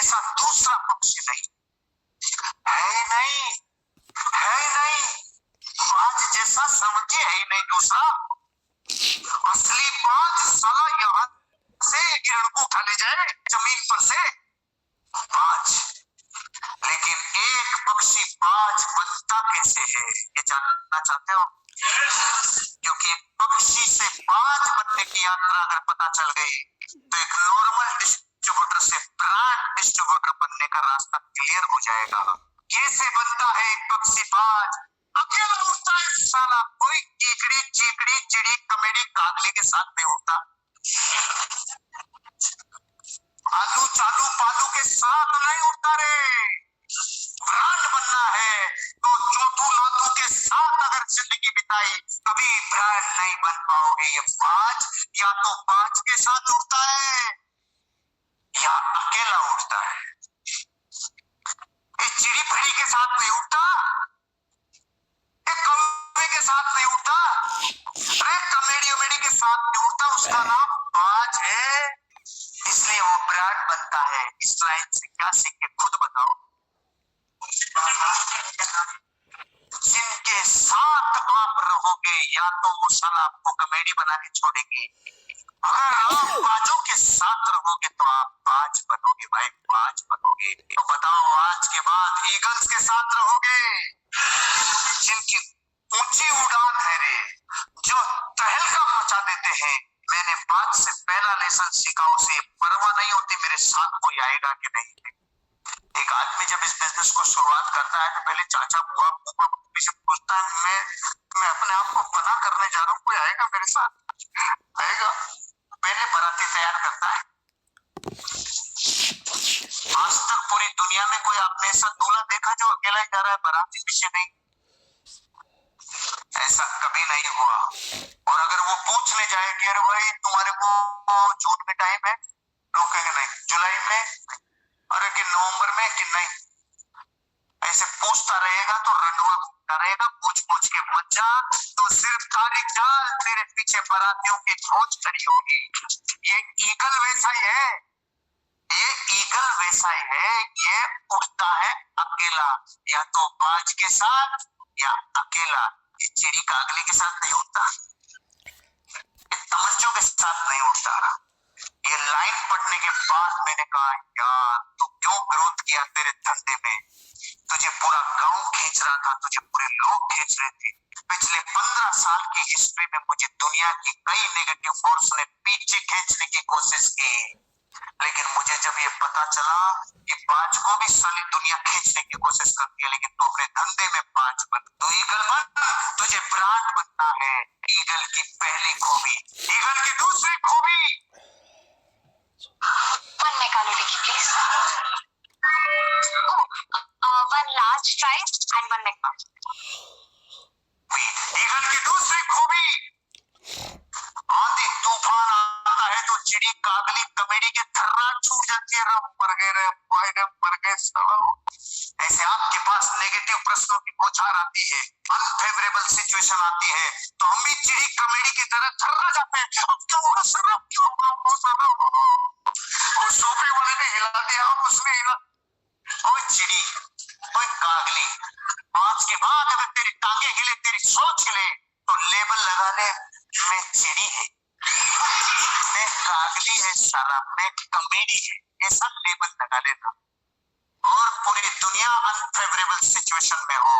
जैसा दूसरा पक्षी नहीं है, नहीं है, नहीं बाज जैसा समझे है ही नहीं दूसरा। असली बाज साला यहाँ से हिरण को उठा ले जाए जमीन पर से, बाज। लेकिन एक पक्षी बाज बनता कैसे है, ये जानना चाहते हो? क्योंकि एक पक्षी से बाज बनने की यात्रा अगर पता चल गई तो एक नॉर्मल डिस्ट्रीब्यूटर से ब्रांड डिस्ट्रीब्यूटर बनने का रास्ता क्लियर हो जाएगा। कैसे बनता है एक पक्षी बाज? अकेला उड़ता है साला, कोई कीकड़ी चीकड़ी चिड़ी कमेडी कागली के साथ नहीं उड़ता। आलू चालू पालू के साथ नहीं उड़ता रे। ब्रांड बनना है तो चोटू नातू के साथ अगर जिंदगी बिताई कभी ब्रांड नहीं बन पाओगे। ये बाज या तो बाज के साथ उड़ता है या अकेला उड़ता है। ये चिड़ी फिड़ी के साथ नहीं उड़ता, कौवे के साथ नहीं उड़ता, अरे कमेडी उमेडी के साथ नहीं उड़ता। उसका नाम बाज है, इसलिए वो ब्रांड बनता है। इस लाइन से क्या सीख के खुद बताओ। जिनके साथ आप रहोगे या तो वो साला आपको कमेडी बना के छोड़ेंगे, अगर आप बाजों के साथ रहोगे तो आप बाज बनोगे भाई, बाज बनोगे। तो बताओ आज के बाद ईगल्स के साथ रहोगे जिनकी ऊंची उड़ान है रे, जो तहलका मचा देते हैं। मैंने बात से पहला लेसन सीखा, उसे परवाह नहीं होती मेरे साथ कोई आएगा कि नहीं। एक आदमी जब इस बिजनेस को शुरुआत करता है तो पहले चाचा बुआ फूफा से पूछता है, मैं अपने आप को फना करने जा रहा हूँ, कोई आएगा मेरे साथ, आएगा? पहले बाराती तैयार करता है। आज तक पूरी दुनिया में कोई आपने ऐसा दूल्हा देखा जो अकेला ही जा रहा है, बाराती पीछे नहीं? ऐसा कभी नहीं हुआ। और अगर वो पूछने जाए कि अरे भाई तुम्हारे को जून में टाइम है, रोकेंगे नहीं। जुलाई में, अरे कि नवंबर में कि नहीं, ऐसे पूछता रहेगा तो रंडवा घूमता रहेगा। पूछ के मत जा तो सिर्फ तारीख डाल, तेरे पीछे बारातियों की फौज खड़ी होगी। ये ईगल वैसा ही है, ये ईगल वैसा ही है, ये उड़ता है अकेला, या तो बाज के साथ या अकेला। ये चिड़ी कागली के साथ नहीं उड़ता, ये तमंचों के साथ नहीं उड़ता। ये लाइन पढ़ने के बाद मैंने कहा यार तू क्यों ग्रोथ किया तेरे धंधे में? तुझे पूरा गांव खींच रहा था, तुझे पूरे लोग खींच रहे थे। पिछले 15 साल की हिस्ट्री में मुझे दुनिया की कई नेगेटिव फोर्स ने पीछे खींचने की कोशिश की, लेकिन मुझे जब ये पता चला कि बाज को भी सारी दुनिया खींचने की कोशिश करती है, लेकिन तू अपने धंधे में बाज बन, तू ईगल बन, तुझे ब्रांड बनना है। ईगल की पहली खूबी, ईगल की दूसरी खूबी। One Meghalodic, please. One large fries and one McDonald's. Eagle की दूसरी खूबी, आंधी तूफान आता है तो चिड़ी कागली कमेडी के थर्रा छूट जाती है। मर गए रे मर गए सालो। ऐसे आपके पास नेगेटिव प्रश्नों की बौछार आती है, अनफेवरेबल सिचुएशन आती है, तो हम भी चिड़ी कमेडी की तरह थर्रा जाते हैं। अब क्यों होगा सर, अब क्यों होगा? और सोफे वाले ने हिला दिया, अब उसने हिला। ओए चिड़ी, ओए कागली, आज के बाद अगर तेरी टांगे हिले, तेरी सोच हिले तो लेबल लगा ले, मैं चिड़ी है, मैं कागली है साला, मैं कमेडी है, ऐसा लेबल लगा लेना। और पूरी दुनिया अनफेवरेबल सिचुएशन में हो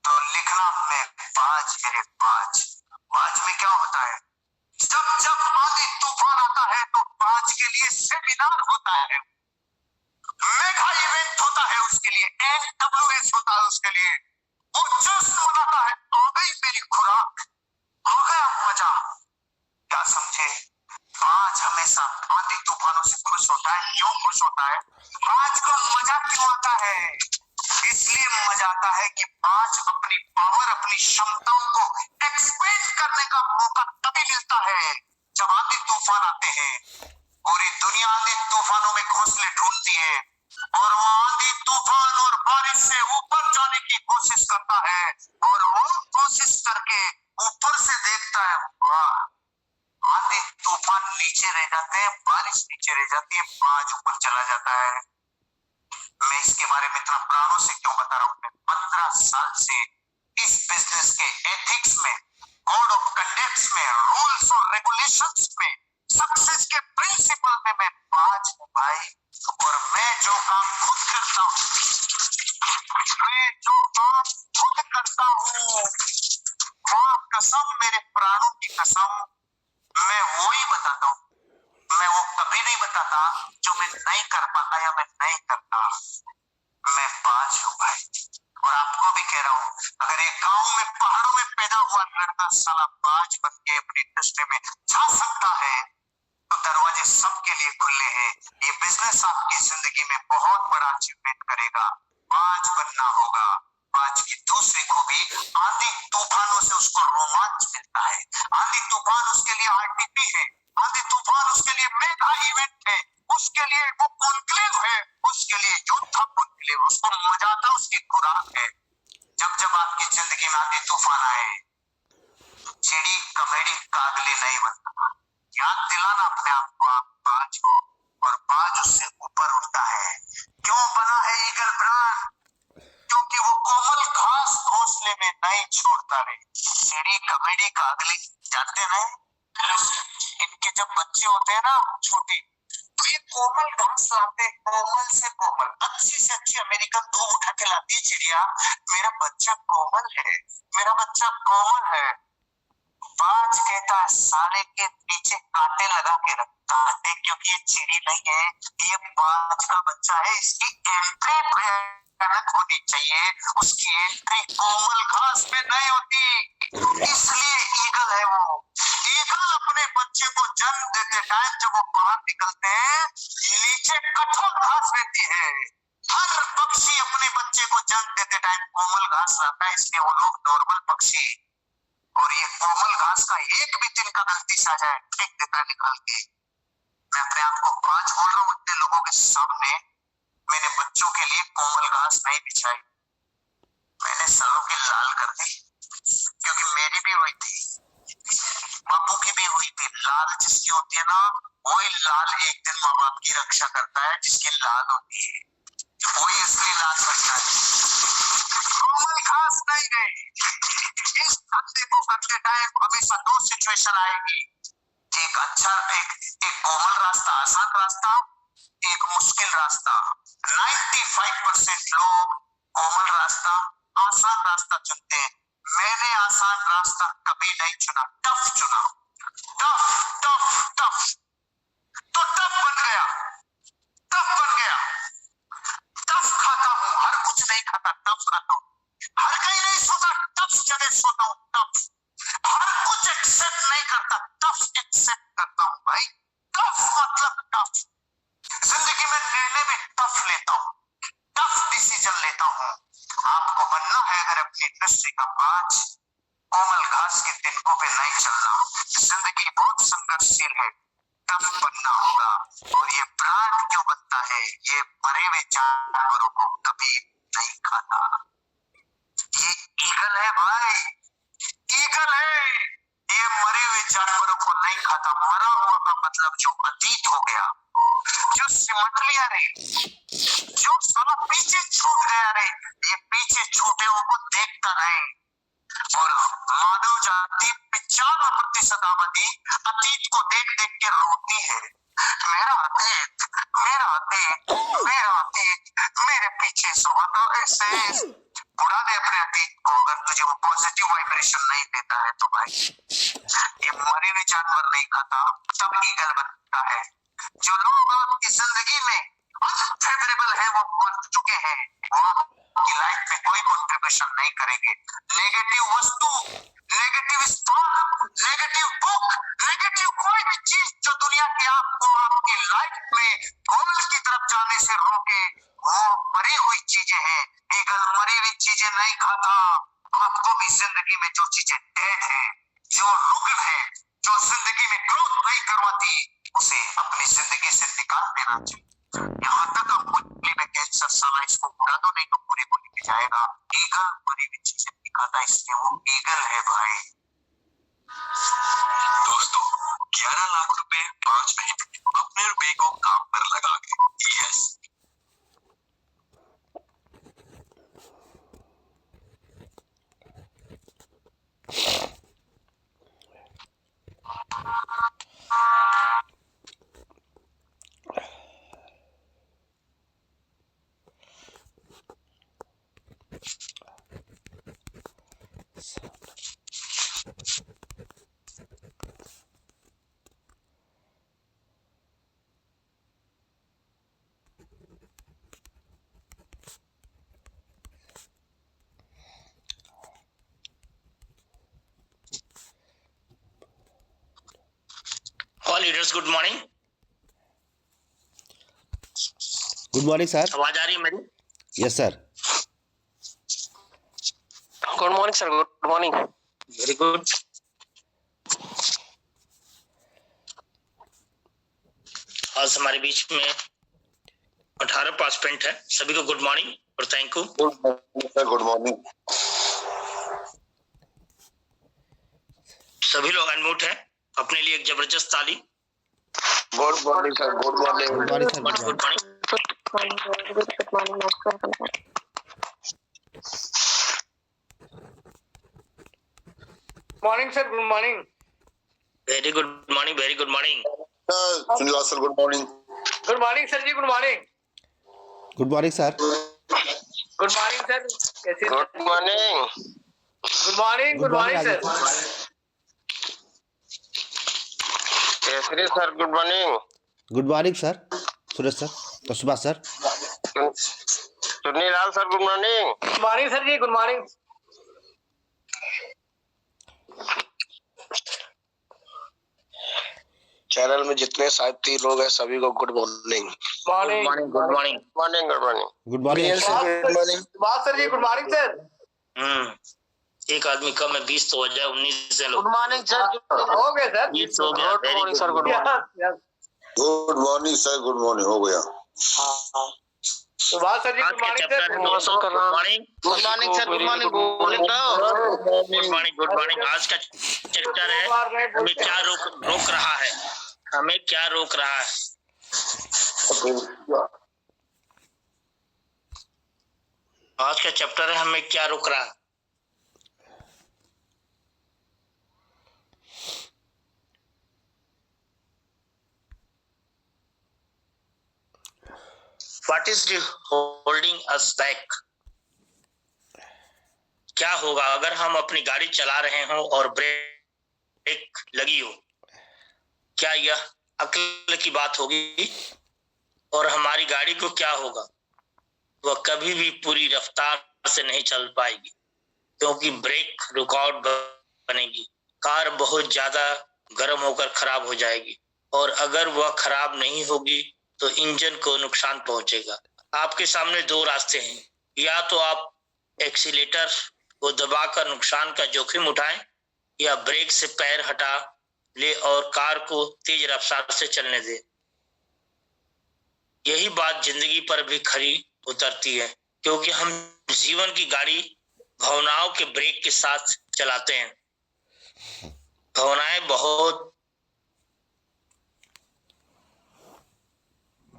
तो लिखना मैं बाज है, बाज। बाज में क्या होता है? जब आंधी तूफान आता है तो बाज के लिए सेमिनार होता है, मेगा इवेंट होता है उसके लिए, NWS होता है उसके लिए। वो जश्न मनाता है, आ गई मेरी खुराक, आ गया मजा। क्या समझे? बाज हमेशा आंधी तूफानों से खुश होता है। क्यों खुश होता है? बाज को मजा क्यों आता है? इसलिए मजा आता है कि बाज अपनी पावर, अपनी क्षमताओं को एक्सपेंड करने का मौका तभी मिलता है जब आंधी तूफान आते हैं। पूरी दुनिया आंधी तूफानों में घोंसले ढूंढती है और वो आंधी तूफान और बारिश से ऊपर जाने की कोशिश करता है, और वो कोशिश करके ऊपर से देखता है, वाह आंधी तूफान नीचे रह जाते हैं, बारिश नीचे रह जाती है, बाज ऊपर चला जाता है। बारे में इतना प्राणों से क्यों बता रहा हूं? मैं 15 साल से इस बिजनेस के एथिक्स में, कोड ऑफ कंडक्ट्स में, रूल्स और रेगुलेशंस में, सक्सेस के प्रिंसिपल में मैं बाज हूं भाई। और मैं जो काम खुद करता हूं, मां कसम, मेरे प्राणों की कसम, मैं वो ही बताता हूँ। मैं वो कभी नहीं बताता जो मैं नहीं कर पाता या मैं नहीं करता। मैं बाज हूं भाई। और आपको भी कह रहा हूं, अगर एक गांव में पहाड़ों में पैदा हुआ लड़का साला बाज बन के अपनी इंडस्ट्री में जा सकता है, तो दरवाजे सबके लिए खुले हैं। ये बिजनेस आपकी जिंदगी में बहुत बड़ा अचीवमेंट करेगा। बाज बनना होगा। बाज की दूसरी खूबी, आंधी तूफानों से उसको रोमांच मिलता है। आंधी तूफान उसके लिए आरटीपी है, आंधी तूफान उसके लिए मेगा इवेंट है, उसके लिए वो कॉन्क्लेव है, उसके लिए योद्धा कॉन्क्लेव, उसको मजा आता, उसकी खुराक है। जब जब आपकी जिंदगी में आंधी तूफान आए, चिड़ी कमेडी कागले नहीं बनता। याद दिलाना अपने आप को, आप बाज हो और बाज उससे ऊपर उठता है। क्यों बना है ईगल ब्रांड? क्योंकि वो कोमल घास घोंसले में नहीं छोड़ता रे। चिड़ी कमेडी कागले जानते नहीं? इनके जब बच्चे होते हैं ना छोटे, तो ये कोमल घास लाते, कोमल से कोमल, अच्छी से अच्छी अमेरिकन दूध उठा के लाती है चिड़िया। मेरा बच्चा कोमल है, मेरा बच्चा कोमल है। बाज कहता है साले के नीचे कांटे लगा के रखता है, क्योंकि ये चिड़ी नहीं है, ये बाज का बच्चा है। इसकी एंट्री भयानक होनी चाहिए, उसकी एंट्री कोमल घास पे नहीं होती। इसलिए ईगल है वो। ईगल अपने बच्चे को जन्म देते टाइम जब वो बाहर निकलते हैं, नीचे कठोर घास रहती है। हर पक्षी अपने बच्चे को जन्म देते टाइम कोमल घास लाता है, इसलिए वो लोग नॉर्मल पक्षी। और ये कोमल घास का एक भी दिन का गलती से आ जाए, फेंक देता है निकाल के। मैं अपने आप को बाज बोल रहा हूँ इतने लोगों के सामने। मैंने बच्चों के लिए कोमल घास नहीं बिछाई, मैंने सरों की लाल कर दी, क्योंकि मेरी भी हुई थी, बापू की भी हुई थी। लाल जिसकी होती है ना, वही लाल एक दिन माँ बाप की रक्षा करता है, जिसकी लाल होती है वही असली लाल करता है। कोमल घास नहीं गई। इस धंधे को करते टाइम हमेशा दो सिचुएशन आएगी, एक अच्छा, एक कोमल रास्ता, आसान रास्ता, एक मुश्किल रास्ता। 95% लोग कोमल रास्ता, आसान रास्ता चुनते हैं। मैंने आसान रास्ता कभी नहीं चुना, टफ चुना। टफ टफ टफ, तो टफ बन गया, टफ बन गया। टफ खाता हूँ, हर कुछ नहीं खाता, टफ खाता हूँ। हर कहीं नहीं सोता, टफ जगह सोता हूँ। टफ हर कुछ एक्सेप्ट नहीं करता, टफ एक्सेप्ट करता हूँ भाई। टफ मतलब टफ। जिंदगी में निर्णय भी टफ लेता हूँ, टफ डिसीजन लेता हूँ। आपको बनना है अगर अपनी इंडस्ट्री का बाज, कोमल घास के तिनकों पे नहीं चलना। जिंदगी बहुत संघर्षशील है, टफ बनना होगा। और ये ब्रांड क्यों बनता है? ये मरे हुए जानवरों को कभी नहीं खाता। ये ईगल है भाई, ईगल है। ये मरे हुए जानवरों को नहीं खाता। मरा हुआ का मतलब जो अतीत हो गया, जो सिमट लिया रे, जो साला पीछे छूट गया रे, ये पीछे छूटे हुए को देखता नहीं। और मानव जाति 95% आबादी अतीत को देख देख के रोती है। मेरा अतीत, मेरा अतीत, मेरा अतीत मेरे पीछे सोता ऐसे। उड़ा दे अपने अतीत को, अगर तुझे वो पॉजिटिव वाइब्रेशन नहीं देता है तो भाई। ये मरे हुए जानवर नहीं खाता, तब ईगल बनता है। जो लोग आपकी जिंदगी में अनफेवरेबल है, वो मर चुके हैं, वो आपकी लाइफ में कोई कंट्रीब्यूशन नहीं करेंगे। नेगेटिव वस्तु, नेगेटिव स्थान, नेगेटिव बुक, नेगेटिव कोई भी चीज जो दुनिया की आपको आपकी लाइफ में गोल की तरफ जाने से रोके, वो मरी हुई चीजें हैं। ईगल मरी हुई चीजें नहीं खाता। आपको भी जिंदगी में जो चीजें डेड है, जो रुग्ण है, जो जिंदगी में ग्रोथ नहीं करवाती, उसे अपनी जिंदगी से निकाल देना चाहिए। यहाँ तक आप मुट्ठी में कैंसर साला, इसको उड़ा दो नहीं तो पूरी को लेके जाएगा। ईगल मरी हुई चीजें नहीं खाता, इसलिए वो ईगल है भाई। दोस्तों 11 लाख रुपए 5 महीने अपने रुपए को काम पर लगा के, yes all leaders good morning. Good morning sir. आवाज आ रही है मेरी? Yes sir. Good morning sir. Good morning. Very good. आज हमारे बीच में 18 पार्टिसिपेंट है। सभी को गुड मॉर्निंग और thank you. Sir good morning. सभी लोग अनम्यूट है, अपने लिए एक जबरदस्त ताली। Good morning sir. Good morning. Good morning sir. Good morning. Morning sir. Good morning. Very good morning. Very good morning. Sunil sir good morning. Good morning sir ji. Good morning. Good morning sir. Good morning sir. कैसे? Good morning. Good morning. Good morning sir. Kesari sir good morning. Good morning sir. Suresh sir और Subhash sir. Sunil Lal sir good morning. Good morning sir ji. Good morning. Channel में जितने साथी लोग हैं सभी को good morning. Morning. Good morning. Morning. Good morning. Good morning good morning. Subhash sir ji. Good morning sir. एक आदमी कम है, 20 तो हो जाए, 19 से लोग। Good morning sir. हो गए सर। 20 हो गया। Good morning sir. Good morning. Yes, yes. Good morning sir. Good morning हो गया। सुभाष सर जी। आज गुड का मॉर्निंग चैप्टर सर। है दोस्तों good morning. Good morning sir. Good morning बोले तो गुड मॉर्निंग। Good morning. आज का चैप्टर है हमें क्या रोक रहा है। हमें क्या रोक रहा है। आज का चैप्टर है हमें क्या रोक रहा है। What is holding us back? क्या होगा अगर हम अपनी गाड़ी चला रहे हों और ब्रेक लगी हो? क्या यह अक्ल की बात होगी? और हमारी गाड़ी को क्या होगा? वह कभी भी पूरी रफ्तार से नहीं चल पाएगी क्योंकि ब्रेक रुकावट बनेगी। कार बहुत ज्यादा गर्म होकर खराब हो जाएगी और अगर वह खराब नहीं होगी तो इंजन को नुकसान पहुंचेगा। आपके सामने दो रास्ते हैं, या तो आप एक्सीलेटर को दबाकर नुकसान का जोखिम उठाएं या ब्रेक से पैर हटा ले और कार को तेज रफ्तार से चलने दें। यही बात जिंदगी पर भी खरी उतरती है क्योंकि हम जीवन की गाड़ी भावनाओं के ब्रेक के साथ चलाते हैं। भावनाएं बहुत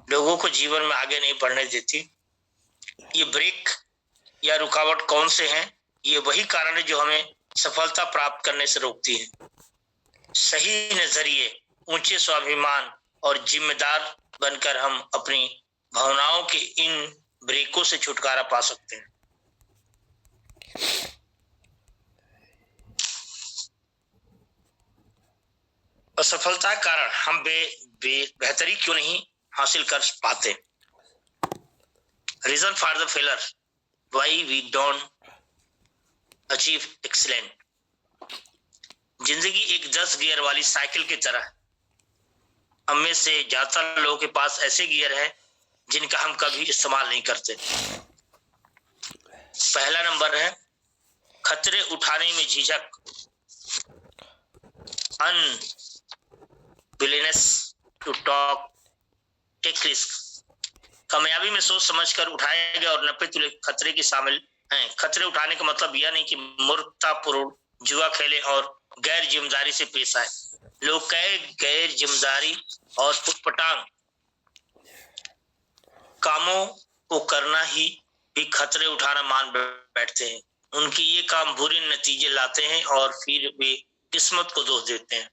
लोगों को जीवन में आगे नहीं बढ़ने देती। ये ब्रेक या रुकावट कौन से हैं? ये वही कारण है जो हमें सफलता प्राप्त करने से रोकती है। सही नजरिए, ऊंचे स्वाभिमान और जिम्मेदार बनकर हम अपनी भावनाओं के इन ब्रेकों से छुटकारा पा सकते हैं। असफलता के कारण हम बेहतरी क्यों नहीं हासिल कर पाते? Reason for the failure, why we don't achieve excellent. जिंदगी एक 10 गियर वाली साइकिल की तरह है। हम में से ज्यादातर लोगों के पास ऐसे गियर हैं जिनका हम कभी इस्तेमाल नहीं करते। पहला नंबर है खतरे उठाने में झिझक, अनविलिंगनेस टू टेक रिस्क। कामयाबी में सोच समझकर उठाए गए और 90 तुले खतरे की शामिल हैं। खतरे उठाने का मतलब यह नहीं कि मूर्खतापूर्ण जुआ खेले और गैर जिम्मेदारी से पेश आए। लोग गैर जिम्मेदारी और उटपटांग कामों को करना ही भी खतरे उठाना मान बैठते हैं। उनके ये काम बुरे नतीजे लाते हैं और फिर वे किस्मत को दोष देते हैं।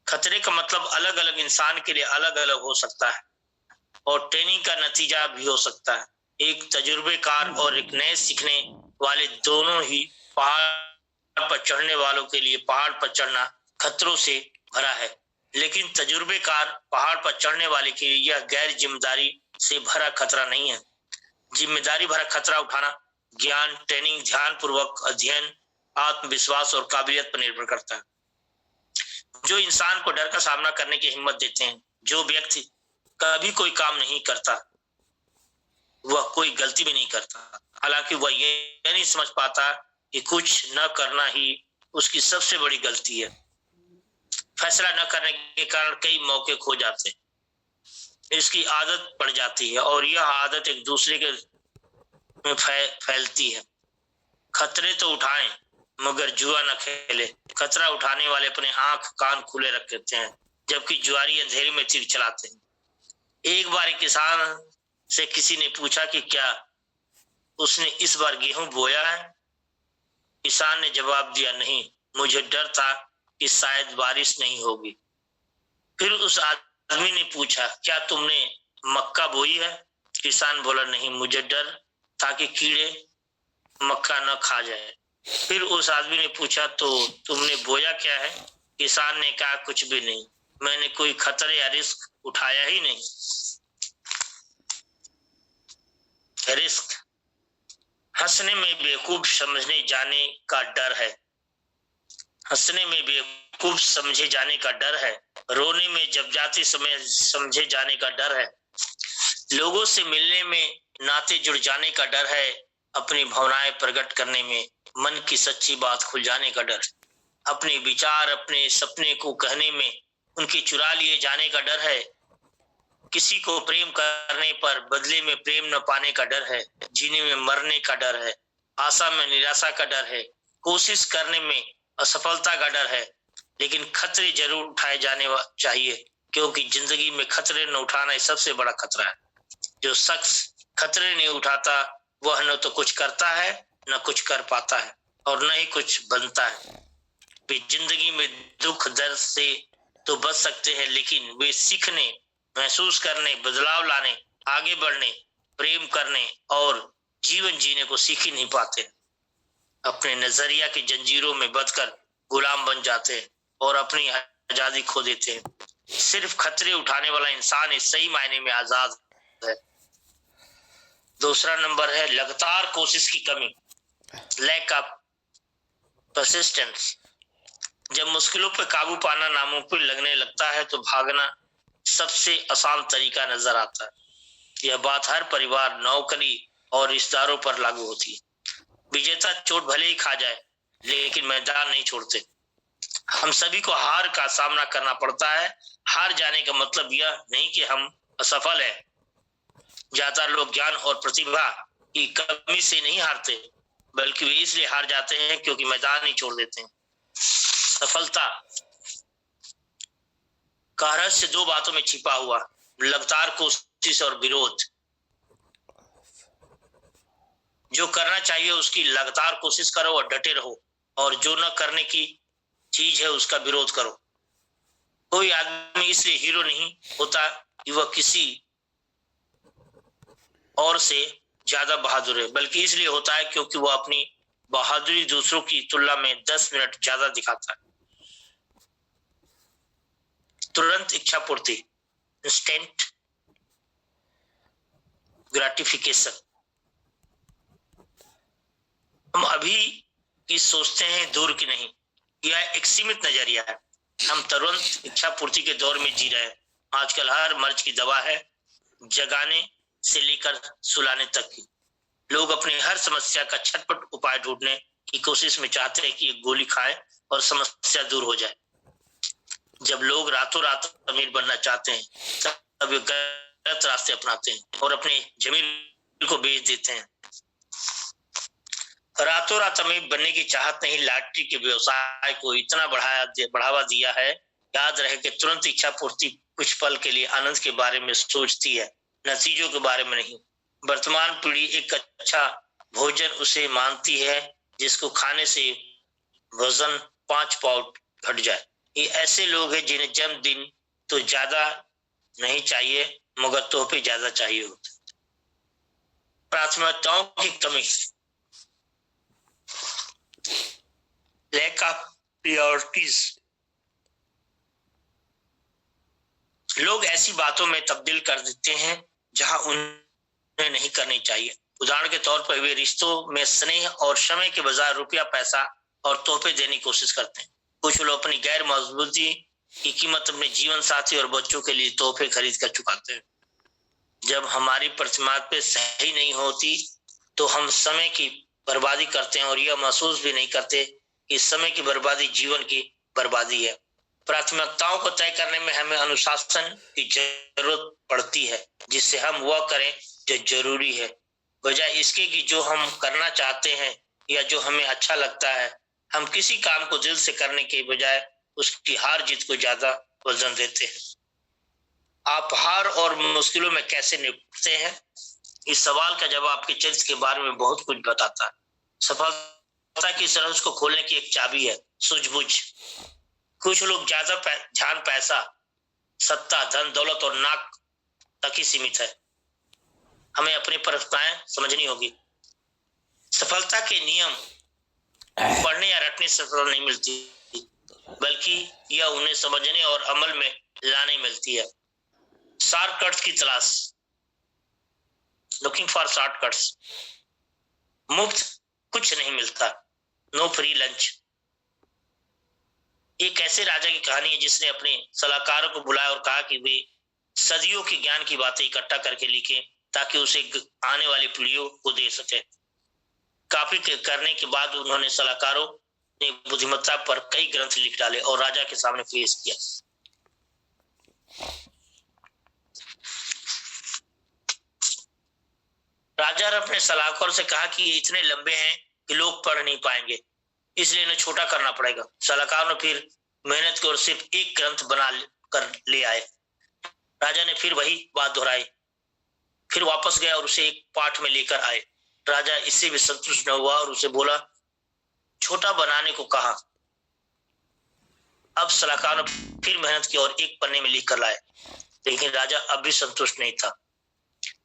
खतरे का मतलब अलग अलग इंसान के लिए अलग अलग हो सकता है और ट्रेनिंग का नतीजा भी हो सकता है। एक तजुर्बेकार और एक नए सीखने वाले दोनों ही पहाड़ पर चढ़ने वालों के लिए पहाड़ पर चढ़ना खतरों से भरा है, लेकिन तजुर्बेकार पहाड़ पर चढ़ने वाले के लिए यह गैर जिम्मेदारी से भरा खतरा नहीं है। जिम्मेदारी भरा खतरा उठाना ज्ञान, ट्रेनिंग, ध्यान पूर्वक अध्ययन, आत्मविश्वास और काबिलियत पर निर्भर करता है। जो इंसान को डर का सामना करने की हिम्मत देते हैं, जो व्यक्ति कभी कोई काम नहीं करता, वह कोई गलती भी नहीं करता, हालांकि वह ये नहीं समझ पाता कि कुछ न करना ही उसकी सबसे बड़ी गलती है। फैसला न करने के कारण कई मौके खो जाते हैं, इसकी आदत पड़ जाती है और यह आदत एक दूसरे के में फैलती है। खतरे तो उठाएं मगर जुआ न खेले। खतरा उठाने वाले अपने आंख कान खुले रख देते हैं, जबकि जुआरी अंधेरे में तीर चलाते हैं। एक बार एक किसान से किसी ने पूछा कि क्या उसने इस बार गेहूं बोया है? किसान ने जवाब दिया, नहीं, मुझे डर था कि शायद बारिश नहीं होगी। फिर उस आदमी ने पूछा, क्या तुमने मक्का बोई है? किसान बोला, नहीं, मुझे डर था कि कीड़े मक्का न खा जाए। फिर उस आदमी ने पूछा, तो तुमने बोया क्या है? किसान ने कहा, कुछ भी नहीं, मैंने कोई खतरे या रिस्क उठाया ही नहीं। रिस्क हंसने में बेवकूफ समझने जाने का डर है। हंसने में बेवकूफ समझे जाने का डर है। रोने में जबजाती समय समझे जाने का डर है। लोगों से मिलने में नाते जुड़ जाने का डर है। अपनी भावनाएं प्रकट करने में, मन की सच्ची बात खुल जाने का डर। अपने विचार, अपने सपने को कहने में उनके चुरा लिए जाने का डर है। किसी को प्रेम करने पर बदले में प्रेम न पाने का डर है। जीने में मरने का डर है। आशा में निराशा का डर है। कोशिश करने में असफलता का डर है। लेकिन खतरे जरूर उठाए जाने चाहिए, क्योंकि जिंदगी में खतरे न उठाना सबसे बड़ा खतरा है। जो शख्स खतरे नहीं उठाता वह न तो कुछ करता है, न कुछ कर पाता है और न ही कुछ बनता है। वे जिंदगी में दुख दर्द से तो बच सकते हैं, लेकिन वे सीखने, महसूस करने, बदलाव लाने, आगे बढ़ने, प्रेम करने और जीवन जीने को सीख ही नहीं पाते। अपने नजरिया की जंजीरों में बंधकर गुलाम बन जाते हैं और अपनी आजादी खो देते हैं। सिर्फ खतरे उठाने वाला इंसान इस सही मायने में आजाद है। दूसरा नंबर है लगातार कोशिश की कमी, लैक ऑफ परसिस्टेंस। जब मुश्किलों पर काबू पाना नामुमकिन लगने लगता है तो भागना सबसे आसान तरीका नजर आता है। यह बात हर परिवार, नौकरी और रिश्तेदारों पर लागू होती है। विजेता चोट भले ही खा जाए, लेकिन मैदान नहीं छोड़ते। हम सभी को हार का सामना करना पड़ता है। हार जाने का मतलब यह नहीं कि हम असफल हैं। ज्यादातर लोग ज्ञान और प्रतिभा की कमी से नहीं हारते, बल्कि वे इसलिए हार जाते हैं क्योंकि मैदान नहीं छोड़ देते हैं। सफलता का रहस्य दो बातों में छिपा हुआ, लगातार कोशिश और विरोध। जो करना चाहिए उसकी लगातार कोशिश करो और डटे रहो, और जो न करने की चीज है उसका विरोध करो। कोई आदमी इसलिए हीरो नहीं होता कि वह किसी और से ज्यादा बहादुर है, बल्कि इसलिए होता है क्योंकि वह अपनी बहादुरी दूसरों की तुलना में 10 मिनट ज्यादा दिखाता है। तुरंत इच्छा पूर्ति, इंस्टेंट ग्रेटिफिकेशन। हम अभी की सोचते हैं, दूर की नहीं। यह एक सीमित नजरिया है। हम तुरंत इच्छा पूर्ति के दौर में जी रहे हैं। आजकल हर मर्ज की दवा है, जगाने से लेकर सुलाने तक की। लोग अपनी हर समस्या का छटपट उपाय ढूंढने की कोशिश में चाहते हैं कि एक गोली खाएं और समस्या दूर हो जाए। जब लोग रातों रात अमीर बनना चाहते हैं, तब वे गलत रास्ते अपनाते हैं और अपने जमीन को बेच देते हैं। रातों रात अमीर बनने की चाहत ने ही लॉटरी के व्यवसाय को इतना बढ़ावा दिया है। याद रहे कि तुरंत इच्छा पूर्ति कुछ पल के लिए आनंद के बारे में सोचती है, नतीजों के बारे में नहीं। वर्तमान पीढ़ी एक अच्छा भोजन उसे मानती है जिसको खाने से वजन 5 पाउंड घट जाए। ये ऐसे लोग हैं जिन्हें जन्मदिन तो ज्यादा नहीं चाहिए, मगर तोहफे ज्यादा चाहिए होते। प्राथमिकताओं की कमी, लैक ऑफ प्रायोरिटीज। लोग ऐसी बातों में तब्दील कर देते हैं जहां उन्हें नहीं करनी चाहिए। उदाहरण के तौर पर वे रिश्तों में स्नेह और समय के बजाय रुपया, पैसा और तोहफे देने की कोशिश करते हैं। कुछ लोग अपनी गैर मजबूती की कीमत अपने जीवन साथी और बच्चों के लिए तोहफे खरीद कर चुकाते हैं। जब हमारी प्रतिमात्मक सही नहीं होती तो हम समय की बर्बादी करते हैं और यह महसूस भी नहीं करते कि समय की बर्बादी जीवन की बर्बादी है। प्राथमिकताओं को तय करने में हमें अनुशासन की जरूरत पड़ती है, जिससे हम वह करें जो जरूरी है, बजाय इसके कि जो हम करना चाहते हैं या जो हमें अच्छा लगता है। हम किसी काम को दिल से करने के बजाय उसकी हार जीत को ज्यादा वजन देते हैं। आप हार और मुश्किलों में कैसे निपटते हैं? इस सवाल का जवाब आपके चरित्र के बारे में बहुत कुछ बताता है। सफलता की सरहद को खोलने की एक चाबी है सूझबूझ। कुछ लोग ज्यादा ध्यान पैसा, सत्ता, धन, दौलत और नाक तक ही सीमित है। हमें अपनी प्राथमिकताएं समझनी होगी। सफलता के नियम पढ़ने या रटने से सफलता नहीं मिलती, बल्कि यह उन्हें समझने और अमल में लाने मिलती है। शॉर्टकट्स की तलाश, लुकिंग फॉर शॉर्टकट्स। मुफ्त कुछ नहीं मिलता, नो फ्री लंच। एक ऐसे राजा की कहानी है जिसने अपने सलाहकारों को बुलाया और कहा कि वे सदियों के ज्ञान की बातें इकट्ठा करके लिखें ताकि उसे आने वाली पीढ़ियों को दे सके। कॉपी करने के बाद उन्होंने सलाहकारों ने बुद्धिमत्ता पर कई ग्रंथ लिख डाले और राजा के सामने पेश किया। राजा ने अपने सलाहकारों से कहा कि ये इतने लंबे हैं कि लोग पढ़ नहीं पाएंगे, इसलिए इन्हें छोटा करना पड़ेगा। सलाहकार ने फिर मेहनत की और सिर्फ एक ग्रंथ बना कर ले आए। राजा ने फिर वही बात दोहराई, फिर वापस गया और उसे एक पाठ में लेकर आए। राजा इससे भी संतुष्ट न हुआ और उसे बोला, छोटा बनाने को कहा। अब सलाहकार ने फिर मेहनत की और एक पन्ने में लिख कर लाए, लेकिन राजा अब भी संतुष्ट नहीं था।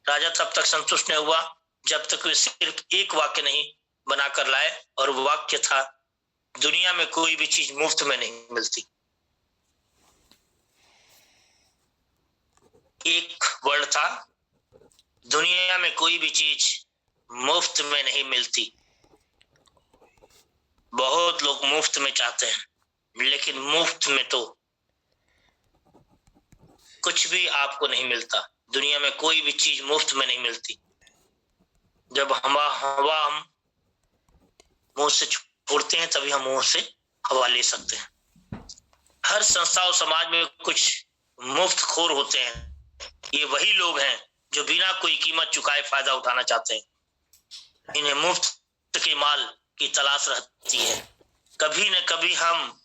राजा तब तक संतुष्ट नहीं हुआ जब तक वे सिर्फ एक वाक्य नहीं बनाकर लाए, और वाक्य था, दुनिया में कोई भी चीज मुफ्त में नहीं मिलती। एक वर्ड था, दुनिया में कोई भी चीज मुफ्त में नहीं मिलती। बहुत लोग मुफ्त में चाहते हैं, लेकिन मुफ्त में तो कुछ भी आपको नहीं मिलता। दुनिया में कोई भी चीज मुफ्त में नहीं मिलती। जब हवा हम मुंह से छोड़ते हैं तभी हम मुंह से हवा ले सकते हैं। हर संस्था और समाज में कुछ मुफ्त खोर होते हैं। ये वही लोग हैं जो बिना कोई कीमत चुकाए फायदा उठाना चाहते हैं। इन्हें मुफ्त के माल की तलाश रहती है। कभी न कभी हम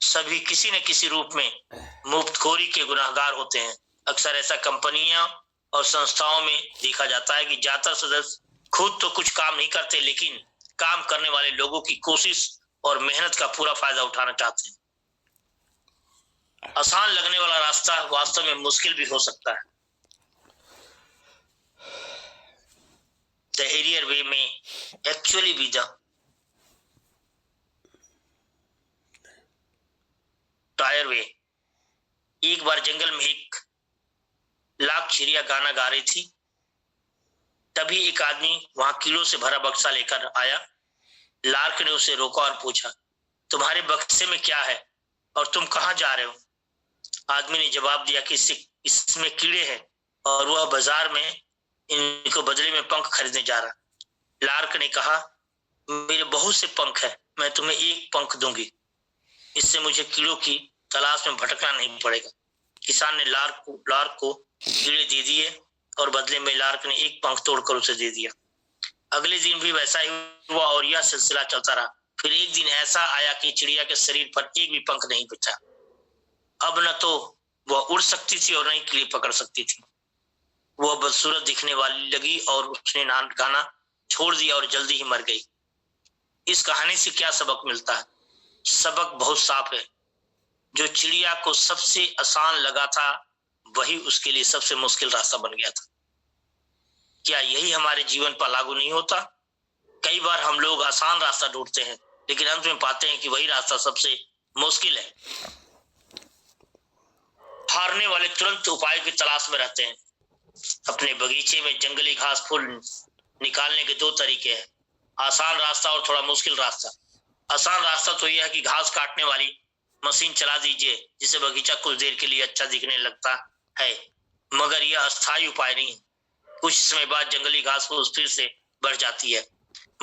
सभी किसी न किसी रूप में मुफ्तखोरी के गुनाहगार होते हैं। अक्सर ऐसा कंपनियां और संस्थाओं में देखा जाता है कि ज्यादातर सदस्य खुद तो कुछ काम नहीं करते, लेकिन काम करने वाले लोगों की कोशिश और मेहनत का पूरा फायदा उठाना चाहते हैं। आसान लगने वाला रास्ता वास्तव में मुश्किल भी हो सकता है। The easier way may actually be the tired way। एक बार जंगल में एक लाख चिड़िया गाना गा रही थी। तभी एक आदमी वहां कीड़ों से भरा बक्सा लेकर आया। लार्क ने उसे रोका और पूछा, तुम्हारे बक्से में क्या है और तुम कहां जा रहे हो? आदमी ने जवाब दिया कि इसमें कीड़े हैं और वह बाजार में इनको बदले में पंख खरीदने जा रहा। लार्क ने कहा, मेरे बहुत से पंख हैं, मैं तुम्हें एक पंख दूंगी, इससे मुझे कीड़ों की तलाश में भटकना नहीं पड़ेगा। किसान ने लार्क को कीड़े दे दिए और बदले में लार्क ने एक पंख तोड़कर उसे दे दिया। अगले दिन भी वैसा ही हुआ और यह सिलसिला चलता रहा। फिर एक दिन ऐसा आया कि चिड़िया के शरीर पर एक भी पंख नहीं बचा। अब न तो वह उड़ सकती थी और न ही कीड़े पकड़ सकती थी। वह बदसूरत दिखने वाली लगी और उसने गाना छोड़ दिया और जल्दी ही मर गई। इस कहानी से क्या सबक मिलता है? सबक बहुत साफ है। जो चिड़िया को सबसे आसान लगा था, वही उसके लिए सबसे मुश्किल रास्ता बन गया था। क्या यही हमारे जीवन पर लागू नहीं होता? कई बार हम लोग आसान रास्ता ढूंढते हैं, लेकिन अंत में पाते हैं कि वही रास्ता सबसे मुश्किल है। हारने वाले तुरंत उपाय की तलाश में रहते हैं। अपने बगीचे में जंगली घास फूल निकालने के दो तरीके हैं, आसान रास्ता और थोड़ा मुश्किल रास्ता। आसान रास्ता तो यह है कि घास काटने वाली मशीन चला दीजिए, जिससे बगीचा कुछ देर के लिए अच्छा दिखने लगता है, मगर यह अस्थायी उपाय नहीं है। कुछ समय बाद जंगली घास फूस फिर से बढ़ जाती है।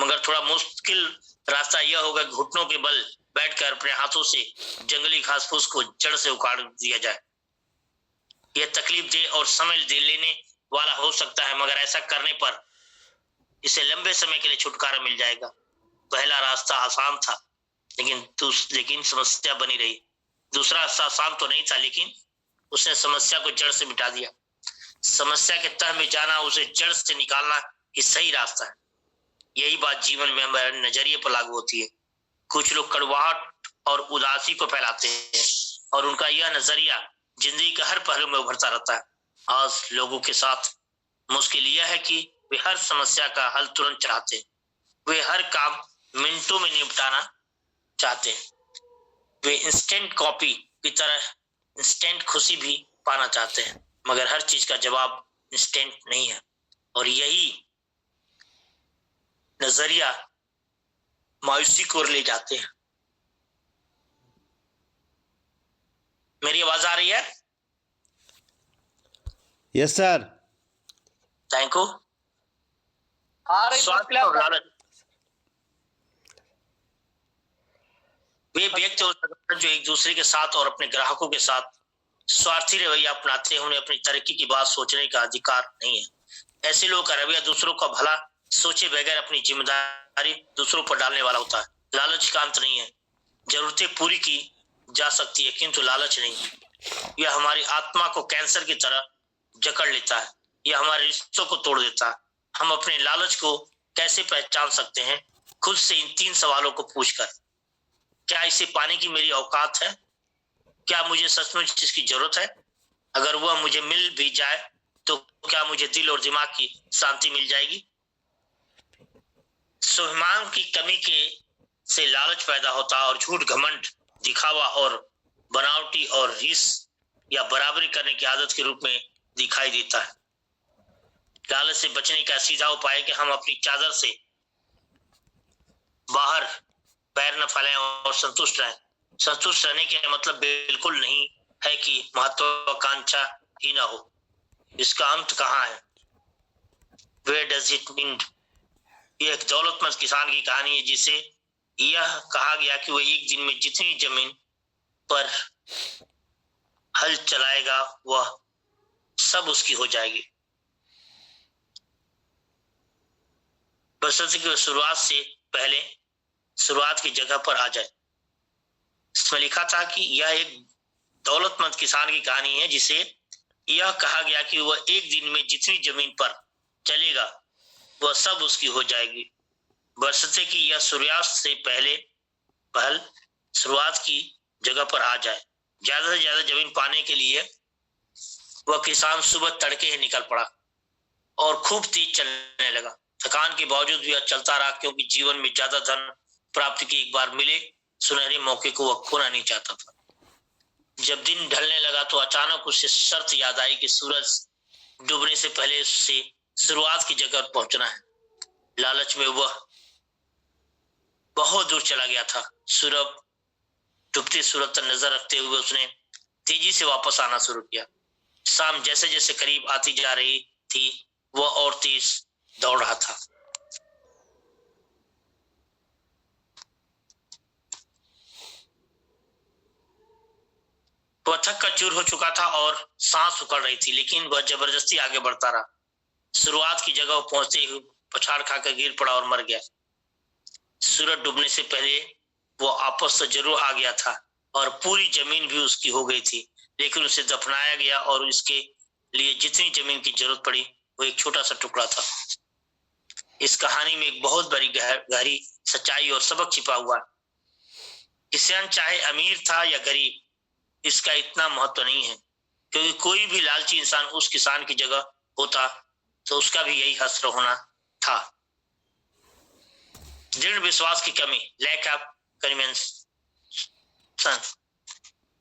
मगर थोड़ा मुश्किल रास्ता यह होगा कि घुटनों के बल बैठकर अपने हाथों से जंगली घास फूस को जड़ से उखाड़ दिया जाए। यह तकलीफ दे और समय दे लेने वाला हो सकता है, मगर ऐसा करने पर इसे लंबे समय के लिए छुटकारा मिल जाएगा। पहला रास्ता आसान था, लेकिन समस्या बनी रही। दूसरा रास्ता आसान तो नहीं था, लेकिन उसने समस्या को जड़ से मिटा दिया। समस्या के तह में जाना, उसे जड़ से निकालना ही सही रास्ता है। यही बात जीवन में हमारे नजरिए पर लागू होती है। कुछ लोग कड़वाहट और उदासी को फैलाते हैं और उनका यह नजरिया जिंदगी के हर पहलू में उभरता रहता है। आज लोगों के साथ मुश्किल यह है कि वे हर समस्या का हल तुरंत चाहते हैं। वे हर काम मिनटों में निपटाना चाहते हैं। वे इंस्टेंट कॉफी की तरह इंस्टेंट खुशी भी पाना चाहते हैं, मगर हर चीज का जवाब इंस्टेंट नहीं है। और यही नजरिया मायूसी की ओर ले जाते हैं। मेरी आवाज आ रही है? Yes sir. Thank you. आ रही स्वार्थ और लालच वे व्यक्ति हो सकते हैं जो एक दूसरे के साथ और अपने ग्राहकों के साथ स्वार्थी रवैया अपनाते हैं। उन्हें अपनी तरक्की की बात सोचने का अधिकार नहीं है। ऐसे लोगों का रवैया दूसरों का भला सोचे बगैर अपनी जिम्मेदारी दूसरों पर डालने वाला होता है। लालच का अंत नहीं है। जरूरतें पूरी की जा सकती है, किंतु लालच नहीं। यह हमारी आत्मा को कैंसर की तरह जकड़ लेता है। यह हमारे रिश्तों को तोड़ देता है। हम अपने लालच को कैसे पहचान सकते हैं? खुद से इन 3 सवालों को पूछकर, क्या इसे पाने की मेरी औकात है? क्या मुझे सचमुच इसकी जरूरत है? अगर वह मुझे मिल भी जाए तो क्या मुझे दिल और दिमाग की शांति मिल जाएगी? स्वाभिमान की कमी के से लालच पैदा होता है और झूठ, घमंड, दिखावा और बनावटी और रीस या बराबरी करने की आदत के रूप में दिखाई देता है। लालच से बचने का सीधा उपाय है कि हम अपनी चादर से बाहर पैर न फैलाएं और संतुष्ट रहें। संतुष्ट रहने के मतलब बिल्कुल नहीं है कि महत्वाकांक्षा ही ना हो। इसका अंत कहाँ है? Where does it end? यह एक दौलतमंद किसान की कहानी है, जिसे यह कहा गया कि वह एक दिन में जितनी जमीन पर हल चलाएगा वह सब उसकी हो जाएगी, बशर्ते कि शुरुआत से पहले शुरुआत की जगह पर आ जाए। इसमें लिखा था कि यह एक दौलतमंद किसान की कहानी है, जिसे यह कहा गया कि वह एक दिन में जितनी जमीन पर चलेगा वह सब उसकी हो जाएगी, बशर्ते कि यह सूर्यास्त से पहल शुरुआत की जगह पर आ जाए। ज्यादा से ज्यादा जमीन पाने के लिए वह किसान सुबह तड़के ही निकल पड़ा और खूब तेज चलने लगा। थकान के बावजूद भी वह चलता रहा, क्योंकि जीवन में ज्यादा धन प्राप्ति की एक बार मिले सुनहरे मौके को वह खोना नहीं चाहता था। जब दिन ढलने लगा तो अचानक उसे शर्त याद आई कि सूरज डूबने से पहले उससे शुरुआत की जगह पर पहुंचना है। लालच में वह बहुत दूर चला गया था। सूरज डूबते सूरज तक नजर रखते हुए उसने तेजी से वापस आना शुरू किया। शाम जैसे जैसे करीब आती जा रही थी वह और तेज दौड़ रहा था। वह थक कर चूर हो चुका था और सांस उखड़ रही थी, लेकिन वह जबरदस्ती आगे बढ़ता रहा। शुरुआत की जगह पहुंचते ही पछाड़ खाकर गिर पड़ा और मर गया। सूरज डूबने से पहले वो आपस से जरूर आ गया था और पूरी जमीन भी उसकी हो गई थी, लेकिन उसे दफनाया गया और इसके लिए जितनी जमीन की जरूरत पड़ी वो एक छोटा सा टुकड़ा था। इस कहानी में एक बहुत बड़ी गहरी सच्चाई और सबक छिपा हुआ। किसान चाहे अमीर था या गरीब, इसका इतना महत्व नहीं है, क्योंकि कोई भी लालची इंसान उस किसान की जगह होता तो उसका भी यही हश्र होना था। दृढ़ विश्वास की कमी, लैक ऑफ कन्विक्शन।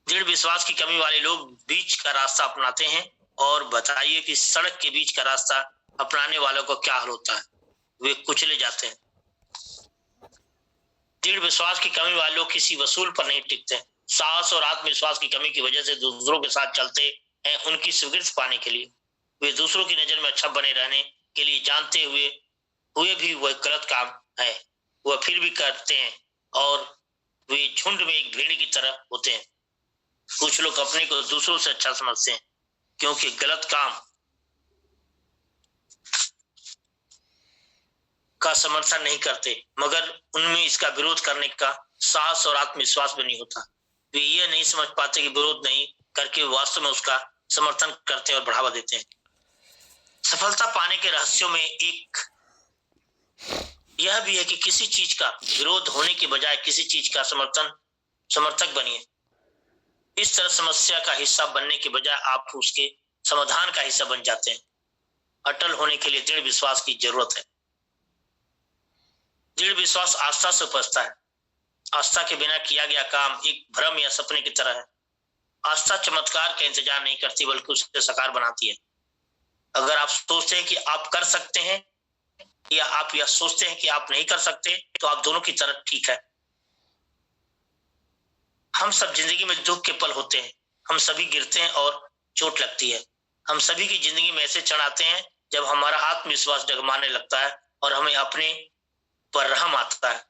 दृढ़ विश्वास की कमी वाले लोग बीच का रास्ता अपनाते हैं। और बताइए कि सड़क के बीच का रास्ता अपनाने वालों को क्या हाल होता है, वे कुचले जाते हैं। दृढ़ विश्वास की कमी वाले लोग किसी वसूल पर नहीं टिकते। साहस और आत्मविश्वास की कमी की वजह से दूसरों के साथ चलते हैं उनकी स्वीकृति पाने के लिए। वे दूसरों की नजर में अच्छा बने रहने के लिए जानते हुए भी वह गलत काम है वह फिर भी करते हैं, और वे झुंड में एक भेड़ की तरह होते हैं। कुछ लोग अपने को दूसरों से अच्छा समझते हैं क्योंकि गलत काम का समर्थन नहीं करते, मगर उनमें इसका विरोध करने का साहस और आत्मविश्वास भी नहीं होता। वे यह नहीं समझ पाते कि विरोध नहीं करके वास्तव में उसका समर्थन करते और बढ़ावा देते हैं। सफलता पाने के रहस्यों में एक यह भी है कि किसी चीज का विरोध होने के बजाय किसी चीज का समर्थक बनिए। इस तरह समस्या का हिस्सा बनने के बजाय आप उसके समाधान का हिस्सा बन जाते हैं। अटल होने के लिए दृढ़ विश्वास की जरूरत है। दृढ़ विश्वास आस्था से उपजता है। आस्था के बिना किया गया काम एक भ्रम या सपने की तरह है। आस्था चमत्कार का इंतजार नहीं करती बल्कि उसे साकार बनाती है। अगर आप सोचते हैं कि आप कर सकते हैं या आप यह सोचते हैं कि आप नहीं कर सकते, तो आप दोनों की तरफ ठीक है। हम सब जिंदगी में दुख के पल होते हैं। हम सभी गिरते हैं और चोट लगती है। हम सभी की जिंदगी में ऐसे क्षण आते हैं जब हमारा आत्मविश्वास डगमगाने लगता है और हमें अपने पर रहम आता है।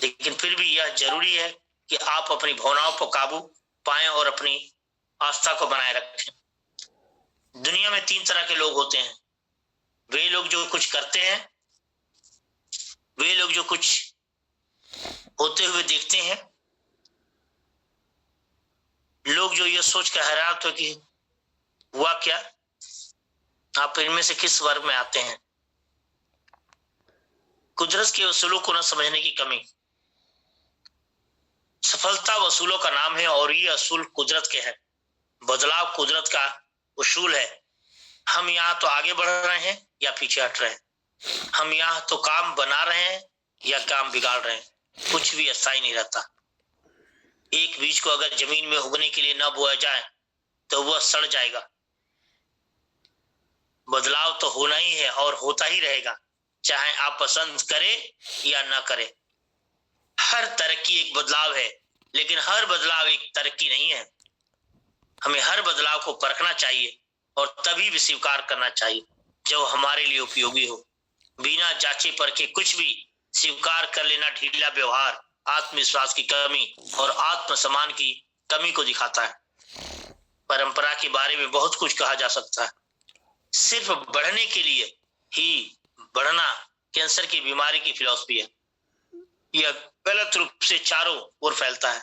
लेकिन फिर भी यह जरूरी है कि आप अपनी भावनाओं पर काबू पाएं और अपनी आस्था को बनाए रखें। दुनिया में 3 तरह के लोग होते हैं। वे लोग जो कुछ करते हैं, वे लोग जो कुछ होते हुए देखते हैं, लोग जो यह सोच कर हैरान होते कि हुआ क्या। आप इनमें से किस वर्ग में आते हैं? कुदरत के उसूलों को न समझने की कमी। सफलता वसूलों का नाम है और ये असूल कुदरत के हैं। बदलाव कुदरत का उसूल है। हम यहाँ तो आगे बढ़ रहे हैं या पीछे हट रहे हैं। हम यहाँ तो काम बना रहे हैं या काम बिगाड़ रहे हैं। कुछ भी अस्थायी नहीं रहता। एक बीज को अगर जमीन में उगने के लिए न बोया जाए तो वह सड़ जाएगा। बदलाव तो होना ही है और होता ही रहेगा, चाहे आप पसंद करें या ना करें। हर तरक्की एक बदलाव है, लेकिन हर बदलाव एक तरक्की नहीं है। हमें हर बदलाव को परखना चाहिए और तभी भी स्वीकार करना चाहिए जो हमारे लिए उपयोगी हो। बिना जांचे परखे कुछ भी स्वीकार कर लेना ढीला व्यवहार, आत्मविश्वास की कमी और आत्मसम्मान की कमी को दिखाता है। परंपरा के बारे में बहुत कुछ कहा जा सकता है। सिर्फ बढ़ने के लिए ही बढ़ना कैंसर की बीमारी की फिलॉसफी है। यह गलत रूप से चारों ओर फैलता है।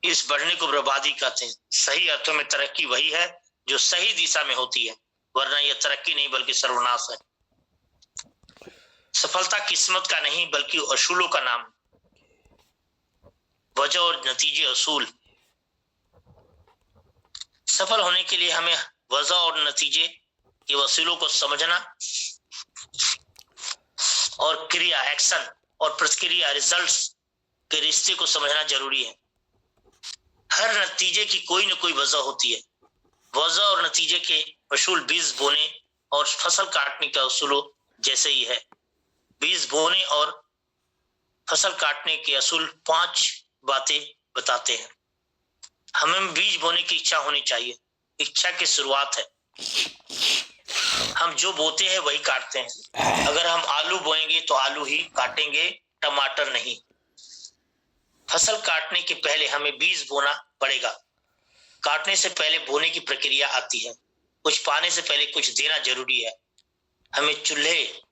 इस बढ़ने को बर्बादी कहते हैं। सही अर्थों में तरक्की वही है जो सही दिशा में होती है, वरना यह तरक्की नहीं बल्कि सर्वनाश है। सफलता किस्मत का नहीं बल्कि असूलों का नाम है। वजह और नतीजे असूल। सफल होने के लिए हमें वजह और नतीजे के असूलों को समझना और क्रिया एक्शन और प्रतिक्रिया रिजल्ट्स के रिश्ते को समझना जरूरी है। हर नतीजे की कोई न कोई वजह होती है। वजह और नतीजे के असूल बीज बोने और फसल काटने के असूलों जैसे ही है। बीज बोने और फसल काटने के असूल 5 बातें बताते हैं। हमें बीज बोने की इच्छा होनी चाहिए। इच्छा की शुरुआत है। हम जो बोते हैं वही काटते हैं। अगर हम आलू बोएंगे तो आलू ही काटेंगे, टमाटर नहीं। फसल काटने के पहले हमें बीज बोना पड़ेगा। काटने से पहले बोने की प्रक्रिया आती है। कुछ पाने से पहले कुछ देना जरूरी है। हमें चूल्हे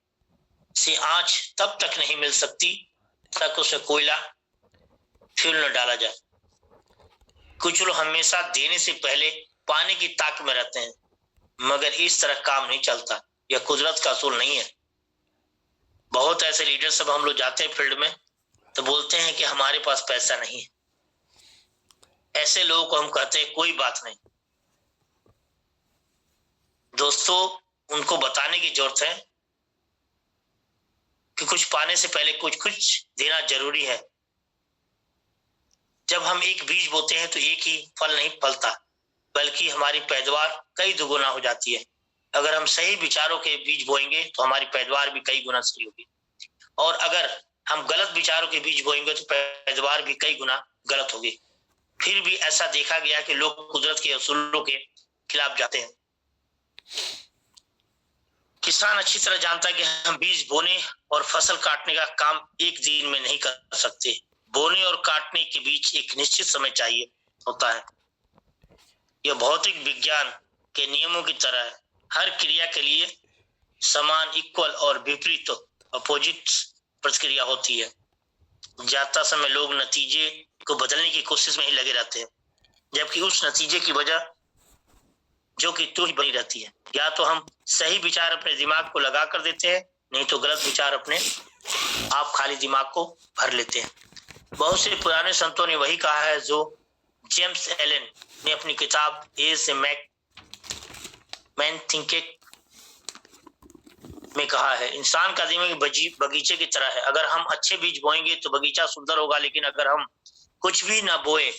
से आंच तब तक नहीं मिल सकती तक उसमें कोयला फ्यूल न डाला जाए। कुछ लोग हमेशा देने से पहले पाने की ताक में रहते हैं, मगर इस तरह काम नहीं चलता। यह कुदरत का असूल नहीं है। बहुत ऐसे लीडर सब हम लोग जाते हैं फील्ड में तो बोलते हैं कि हमारे पास पैसा नहीं है। ऐसे लोगों को हम कहते हैं कोई बात नहीं। दोस्तों, उनको बताने की जरूरत है कि कुछ पाने से पहले कुछ देना जरूरी है। जब हम एक बीज बोते हैं तो एक ही फल नहीं फलता, बल्कि हमारी पैदावार कई दुगुना हो जाती है। अगर हम सही विचारों के बीज बोएंगे तो हमारी पैदावार भी कई गुना सही होगी, और अगर हम गलत विचारों के बीज बोएंगे तो पैदावार भी कई गुना गलत होगी। फिर भी ऐसा देखा गया कि लोग कुदरत के असूलों के खिलाफ जाते हैं। किसान अच्छी तरह जानता है कि हम बीज बोने और फसल काटने का काम एक दिन में नहीं कर सकते। बोने और काटने के बीच एक निश्चित समय चाहिए होता है। यह भौतिक विज्ञान के नियमों की तरह है। हर क्रिया के लिए समान, इक्वल और विपरीत, अपोजिट प्रतिक्रिया होती है। ज्यादा समय लोग नतीजे को बदलने की कोशिश में ही लगे रहते हैं, जबकि उस नतीजे की वजह जो कि तू ही बनी रहती है। या तो हम सही विचार अपने दिमाग को लगा कर देते हैं, नहीं तो गलत विचार अपने आप खाली दिमाग को भर लेते हैं। बहुत से पुराने संतों ने वही कहा है जो जेम्स एलन ने अपनी किताब एज ए मैन थिंकेड में कहा है। इंसान का दिमाग बगीचे की तरह है। अगर हम अच्छे बीज बोएंगे तो बगीचा सुंदर होगा, लेकिन अगर हम कुछ भी ना बोए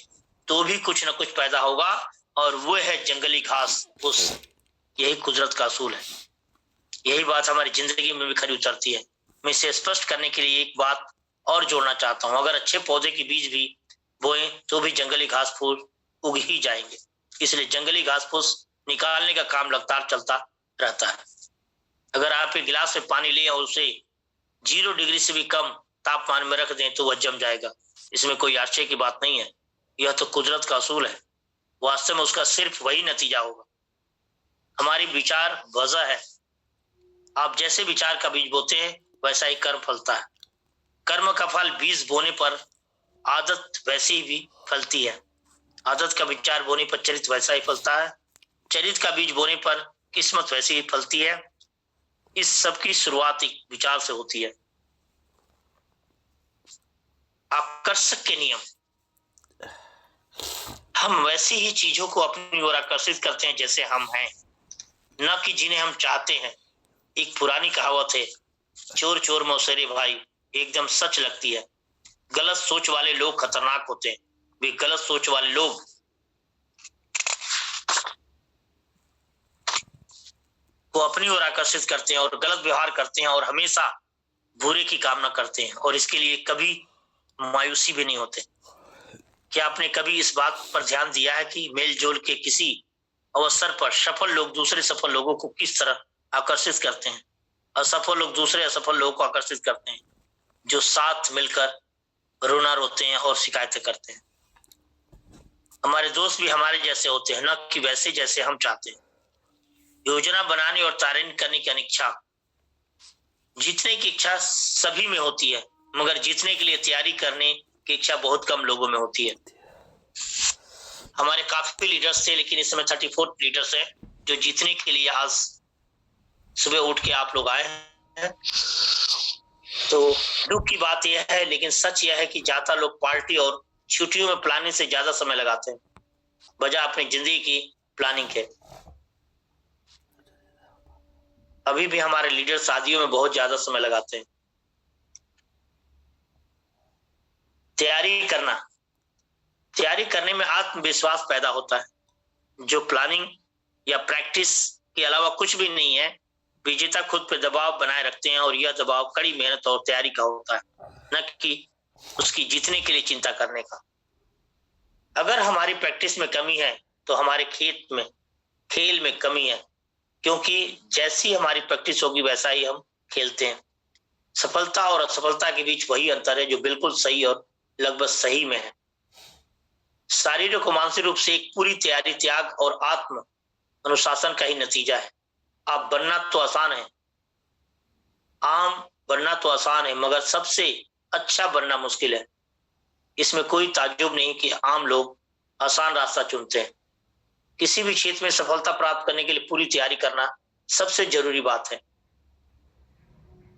तो भी कुछ ना कुछ पैदा होगा, और वो है जंगली घास फूस। यही कुदरत का असूल है। यही बात हमारी जिंदगी में भी खरी उतरती है। मैं इसे स्पष्ट करने के लिए एक बात और जोड़ना चाहता हूँ। अगर अच्छे पौधे के बीज भी बोए तो भी जंगली घास फूस उग ही जाएंगे। इसलिए जंगली घास फूस निकालने का काम लगातार चलता रहता है। अगर आप एक गिलास में पानी लें और उसे 0 डिग्री से भी कम तापमान में रख दें तो वह जम जाएगा। इसमें कोई आश्चर्य की बात नहीं है। यह तो कुदरत का असूल है। वास्तव में उसका सिर्फ वही नतीजा होगा। हमारी विचार वजह है। आप जैसे विचार का बीज बोते हैं वैसा ही कर्म फलता है। कर्म का फल बीज बोने पर आदत वैसी ही भी फलती है। आदत का विचार बोने पर चरित्र वैसा ही फलता है। चरित्र का बीज बोने पर किस्मत वैसी ही फलती है। इस सब की शुरुआत एक विचार से होती है। आकर्षक के नियम। हम वैसी ही चीजों को अपनी ओर आकर्षित करते हैं जैसे हम हैं, न कि जिन्हें हम चाहते हैं। एक पुरानी कहावत है, चोर चोर मौसेरे भाई, एकदम सच लगती है। गलत सोच वाले लोग खतरनाक होते हैं। वे गलत सोच वाले लोग को अपनी ओर आकर्षित करते हैं और गलत व्यवहार करते हैं और हमेशा बुरे की कामना करते हैं, और इसके लिए कभी मायूसी भी नहीं होते। क्या आपने कभी इस बात पर ध्यान दिया है कि मेलजोल के किसी अवसर पर सफल लोग दूसरे सफल लोगों को किस तरह आकर्षित करते हैं? असफल लोग दूसरे असफल लोगों को आकर्षित करते हैं, जो साथ मिलकर रोना रोते हैं और शिकायतें करते हैं। हमारे दोस्त भी हमारे जैसे होते हैं, न कि वैसे जैसे हम चाहते हैं। योजना बनाने और तारीफ करने की अनिच्छा। जीतने की इच्छा सभी में होती है, मगर जीतने के लिए तैयारी करने की इच्छा बहुत कम लोगों में होती है। हमारे काफी लीडर्स थे, लेकिन इस समय 34 लीडर्स हैं जो जीतने के लिए आज सुबह उठ के आप लोग आए हैं। तो दुख की बात यह है, लेकिन सच यह है कि ज्यादा लोग पार्टी और छुट्टियों में प्लानिंग से ज्यादा समय लगाते हैं बजाय अपनी जिंदगी की प्लानिंग के। अभी भी हमारे लीडर शादियों में बहुत ज्यादा समय लगाते हैं। तैयारी करने में आत्मविश्वास पैदा होता है, जो प्लानिंग या प्रैक्टिस के अलावा कुछ भी नहीं है। विजेता खुद पर दबाव बनाए रखते हैं, और यह दबाव कड़ी मेहनत और तैयारी का होता है, न कि उसकी जीतने के लिए चिंता करने का। अगर हमारी प्रैक्टिस में कमी है तो हमारे खेल में कमी है, क्योंकि जैसी हमारी प्रैक्टिस होगी वैसा ही हम खेलते हैं। सफलता और असफलता के बीच वही अंतर है जो बिल्कुल सही और लगभग सही में है। शारीरिक और मानसिक रूप से एक पूरी तैयारी त्याग और आत्म अनुशासन का ही नतीजा है। आप बनना तो आसान है, मगर सबसे अच्छा बनना मुश्किल है। इसमें कोई ताज्जुब नहीं कि आम लोग आसान रास्ता चुनते हैं। किसी भी क्षेत्र में सफलता प्राप्त करने के लिए पूरी तैयारी करना सबसे जरूरी बात है।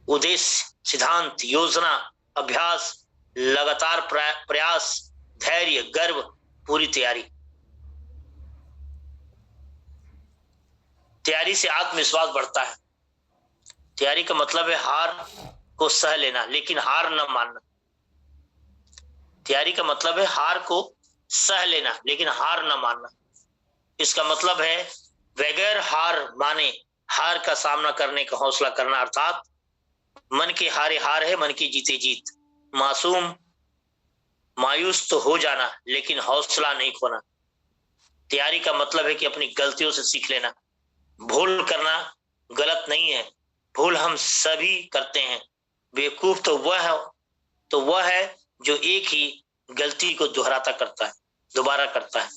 उद्देश्य, सिद्धांत, योजना, अभ्यास, लगातार प्रयास, धैर्य, गर्व, पूरी तैयारी। तैयारी से आत्मविश्वास बढ़ता है। तैयारी का मतलब है हार को सह लेना लेकिन हार न मानना। तैयारी का मतलब है हार को सह लेना लेकिन हार न मानना। इसका मतलब है बगैर हार माने हार का सामना करने का हौसला करना, अर्थात मन के हारे हार है, मन की जीते जीत। मासूम मायूस तो हो जाना लेकिन हौसला नहीं खोना। तैयारी का मतलब है कि अपनी गलतियों से सीख लेना। भूल करना गलत नहीं है, भूल हम सभी करते हैं। बेवकूफ तो वह है जो एक ही गलती को दोबारा करता है।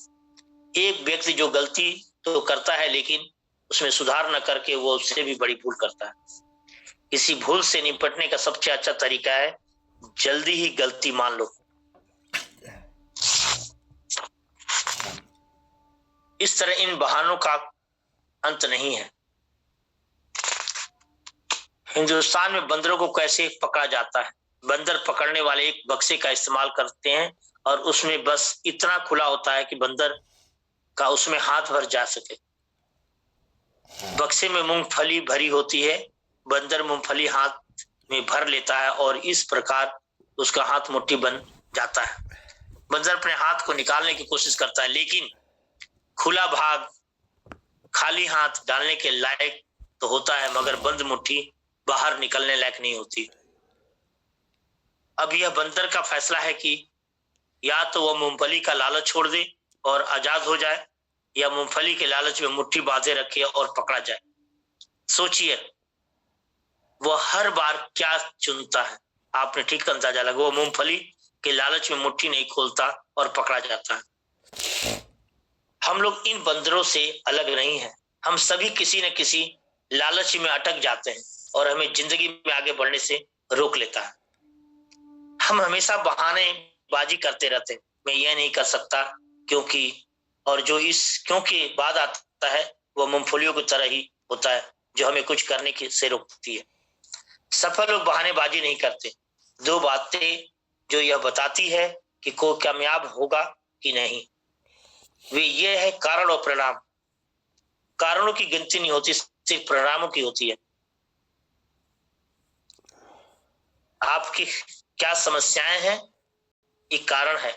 एक व्यक्ति जो गलती तो करता है लेकिन उसमें सुधार न करके वो उससे भी बड़ी भूल करता है। किसी भूल से निपटने का सबसे अच्छा तरीका है जल्दी ही गलती मान लो। इस तरह इन बहानों का अंत नहीं है। हिंदुस्तान में बंदरों को कैसे पकड़ा जाता है? बंदर पकड़ने वाले एक बक्से का इस्तेमाल करते हैं और उसमें बस इतना खुला होता है कि बंदर का उसमें हाथ भर जा सके। बक्से में मूंगफली भरी होती है, बंदर मूंगफली हाथ में भर लेता है और इस प्रकार उसका हाथ मुट्ठी बन जाता है। बंदर अपने हाथ को निकालने की कोशिश करता है लेकिन खुला भाग खाली हाथ डालने के लायक तो होता है मगर बंद मुट्ठी बाहर निकलने लायक नहीं होती। अब यह बंदर का फैसला है कि या तो वह मूंगफली का लालच छोड़ दे और आजाद हो जाए या मूंगफली के लालच में मुट्ठी बांधे रखे और पकड़ा जाए। सोचिए वह हर बार क्या चुनता है। आपने ठीक अंदाजा लगा, वो मूंगफली के लालच में मुट्ठी नहीं खोलता और पकड़ा जाता है। हम लोग इन बंदरों से अलग नहीं हैं। हम सभी किसी न किसी लालच में अटक जाते हैं और हमें जिंदगी में आगे बढ़ने से रोक लेता है। हम हमेशा बहानेबाजी करते रहते हैं, मैं यह नहीं कर सकता क्योंकि, और जो इस क्योंकि बाद आता है वह मूंगफलियों की तरह ही होता है जो हमें कुछ करने से रोकती है। सफल लोग बहानेबाजी नहीं करते। दो बातें जो यह बताती है कि कोई कामयाब होगा कि नहीं, वे ये है कारण और परिणाम। कारणों की गिनती नहीं होती, सिर्फ परिणामों की होती है। आपकी क्या समस्याएं हैं, एक कारण है।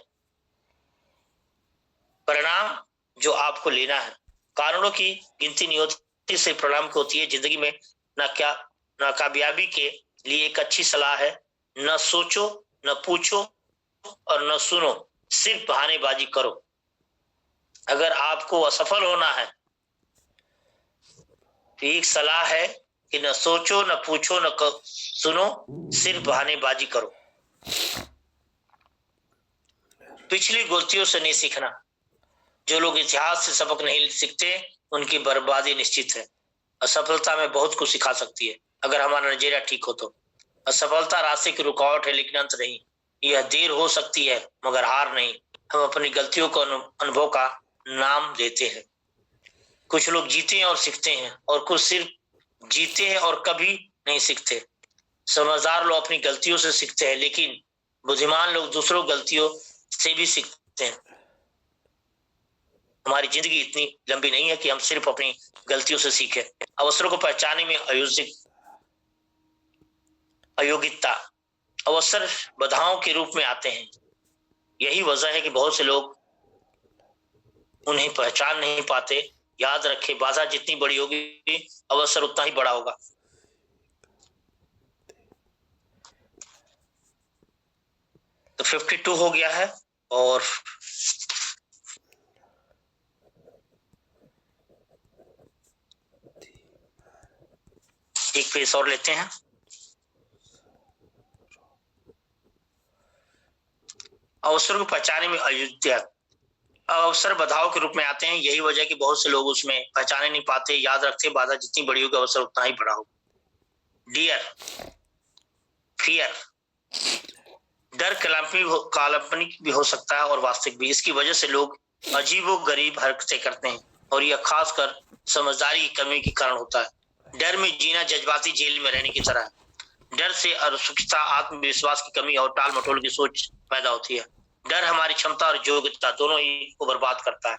परिणाम जो आपको लेना है। कारणों की गिनती नहीं होती, सिर्फ परिणाम की होती है। जिंदगी में नाकामयाबी के लिए एक अच्छी सलाह है, न सोचो, न पूछो और न सुनो, सिर्फ बहानेबाजी करो। अगर आपको असफल होना है तो एक सलाह है कि न सोचो, न पूछो, न सुनो, सिर्फ बहानेबाजी करो। पिछली गलतियों से नहीं सीखना। जो लोग इतिहास से सबक नहीं सीखते उनकी बर्बादी निश्चित है। असफलता में बहुत कुछ सिखा सकती है अगर हमारा नजरिया ठीक हो तो। असफलता रास्ते की रुकावट है लेकिन अंत नहीं। यह देर हो सकती है मगर हार नहीं। हम अपनी गलतियों को अनुभव का नाम देते हैं। कुछ लोग जीते हैं और सीखते हैं और कुछ सिर्फ जीते हैं और कभी नहीं सीखते। समझदार लोग अपनी गलतियों से सीखते हैं लेकिन बुद्धिमान लोग दूसरों गलतियों से भी सीखते हैं। हमारी जिंदगी इतनी लंबी नहीं है कि हम सिर्फ अपनी गलतियों से सीखें। अवसरों को पहचानने में अयोग्यता अवसर बाधाओं के रूप में आते हैं। यही वजह है कि बहुत से लोग उन्हें पहचान नहीं पाते। याद रखें, बाधा जितनी बड़ी होगी अवसर उतना ही बड़ा होगा। तो 52 हो गया है और एक पेज और लेते हैं। अवसर को पहचाने में अयोग्यता अवसर बाधाओं के रूप में आते हैं। यही वजह कि बहुत से लोग उसमें पहचाने नहीं पाते। याद रखते, बाधा जितनी बड़ी होगी अवसर उतना ही बड़ा होगा। फियर डर काल्पनिक भी हो सकता है और वास्तविक भी। इसकी वजह से लोग अजीबोगरीब हरकतें करते हैं और यह खासकर समझदारी की कमी के कारण होता है। डर में जीना जज्बाती जेल में रहने की तरह है। डर से असुरक्षितता, आत्मविश्वास की कमी और टाल मटोल की सोच पैदा होती है। डर हमारी क्षमता और योग्यता दोनों ही को बर्बाद करता है।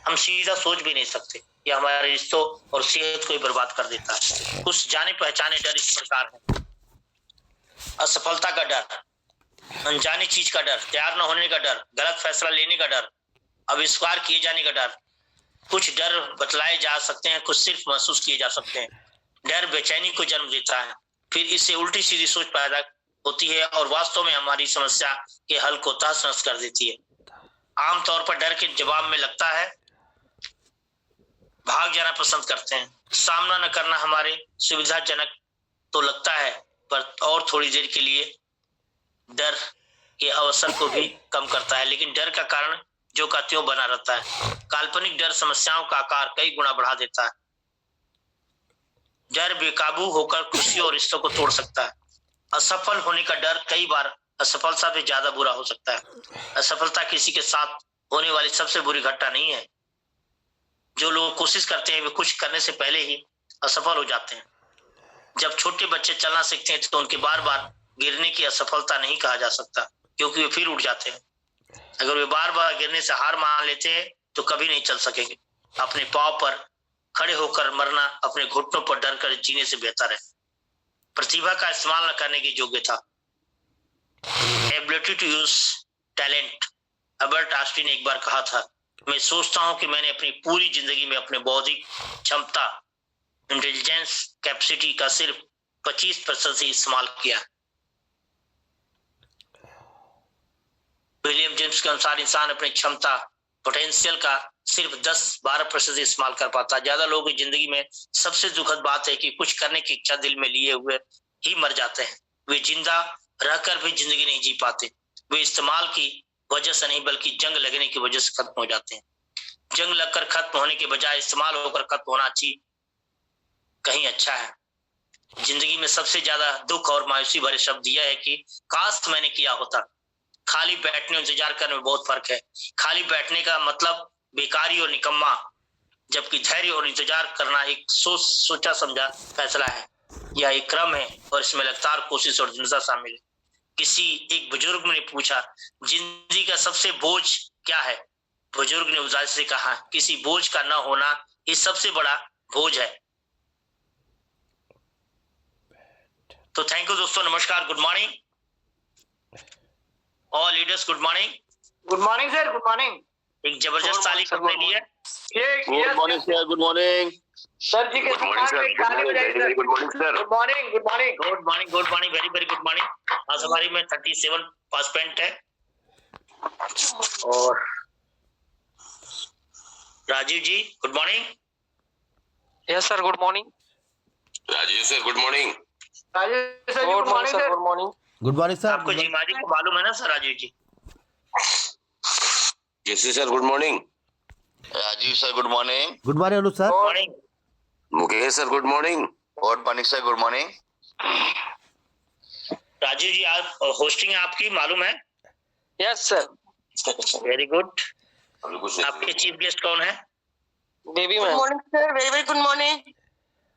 हम सीधा सोच भी नहीं सकते। यह हमारे रिश्तों और सेहत को ही बर्बाद कर देता है। कुछ जाने पहचाने डर इस प्रकार है: असफलता का डर, अनजानी चीज का डर, तैयार न होने का डर, गलत फैसला लेने का डर, अविष्कार किए जाने का डर। कुछ डर बतलाए जा सकते हैं, कुछ सिर्फ महसूस किए जा सकते हैं। डर बेचैनी को जन्म देता है, फिर इससे उल्टी सीधी सोच पैदा होती है और वास्तव में हमारी समस्या के हल को तहस नहस कर देती है। आमतौर पर डर के जवाब में लगता है भाग जाना पसंद करते हैं। सामना न करना हमारे सुविधाजनक तो लगता है, पर और थोड़ी देर के लिए डर के अवसर को भी कम करता है, लेकिन डर का कारण जो का त्यों बना रहता है। काल्पनिक डर समस्याओं का आकार कई गुना बढ़ा देता है। डर बेकाबू होकर खुशी और रिश्तों को तोड़ सकता है। असफल होने का डर कई बार असफलता भी ज्यादा बुरा हो सकता है। असफलता किसी के साथ होने वाली सबसे बुरी घटना नहीं है। जो लोग कोशिश करते हैं वे कुछ करने से पहले ही असफल हो जाते हैं। जब छोटे बच्चे चलना सीखते हैं तो उनके बार बार गिरने की असफलता नहीं कहा जा सकता, क्योंकि वे फिर उठ जाते हैं। अगर वे बार बार गिरने से हार मान लेते हैं तो कभी नहीं चल सकेंगे। अपने पांव पर खड़े होकर मरना अपने घुटनों पर डर कर जीने से बेहतर है। प्रतिभा का इस्तेमाल न करने की योग्यता, ability to use talent. Albert Einstein ने एक बार कहा था, मैं सोचता हूं कि मैंने अपनी पूरी जिंदगी में अपने बौद्धिक क्षमता, इंटेलिजेंस कैपेसिटी का सिर्फ 25% ही इस्तेमाल किया। विलियम जेम्स के अनुसार इंसान अपनी क्षमता, पोटेंशियल का सिर्फ 10-12% इस्तेमाल कर पाता है। ज्यादा लोगों की जिंदगी में सबसे दुखद बात है कि कुछ करने की इच्छा दिल में लिए हुए ही मर जाते हैं। वे जिंदा रहकर भी जिंदगी नहीं जी पाते। वे इस्तेमाल की वजह से नहीं बल्कि जंग लगने की वजह से खत्म हो जाते हैं। जंग लगकर खत्म होने के बजाय इस्तेमाल होकर खत्म होना कहीं अच्छा है। जिंदगी में सबसे ज्यादा दुख और मायूसी भरे शब्द यह है कि काश मैंने किया होता। खाली बैठने और इंतजार करने में बहुत फर्क है। खाली बैठने का मतलब बेकारी और निकम्मा, जबकि धैर्य और इंतजार करना एक सोचा समझा फैसला है। यह एक क्रम है और इसमें लगातार कोशिश और जिंदा शामिल है। किसी एक बुजुर्ग ने पूछा, जिंदगी का सबसे बोझ क्या है? बुजुर्ग ने उदासी से कहा, किसी बोझ का न होना ये सबसे बड़ा बोझ है। तो थैंक यू दोस्तों, नमस्कार, good morning all leaders, good morning. Good morning sir, good morning. एक जबरदस्त ताली सबने ली है। Good morning sir, good morning sir ji के good morning sir, good morning sir, good morning, good morning, good morning, good morning, very very good morning. आज हमारी में 37 पार्टिसिपेंट है और Rajeev ji good morning. Yes sir, good morning. Rajiv sir, good morning. Rajesh sir, good morning sir, good morning. Good morning sir. आपको जीमाजी को मालूम है ना सर? राजीव जी। जैसे sir, good morning. Rajiv sir, good morning. Good morning Anuj sir. Good morning Mukesh sir, good morning. Good morning sir, good morning. Rajiv ji, आप hosting आपकी मालूम है? Yes sir. Very good. आपके चीफ गेस्ट कौन है? Baby ma'am. Morning sir, very very good morning.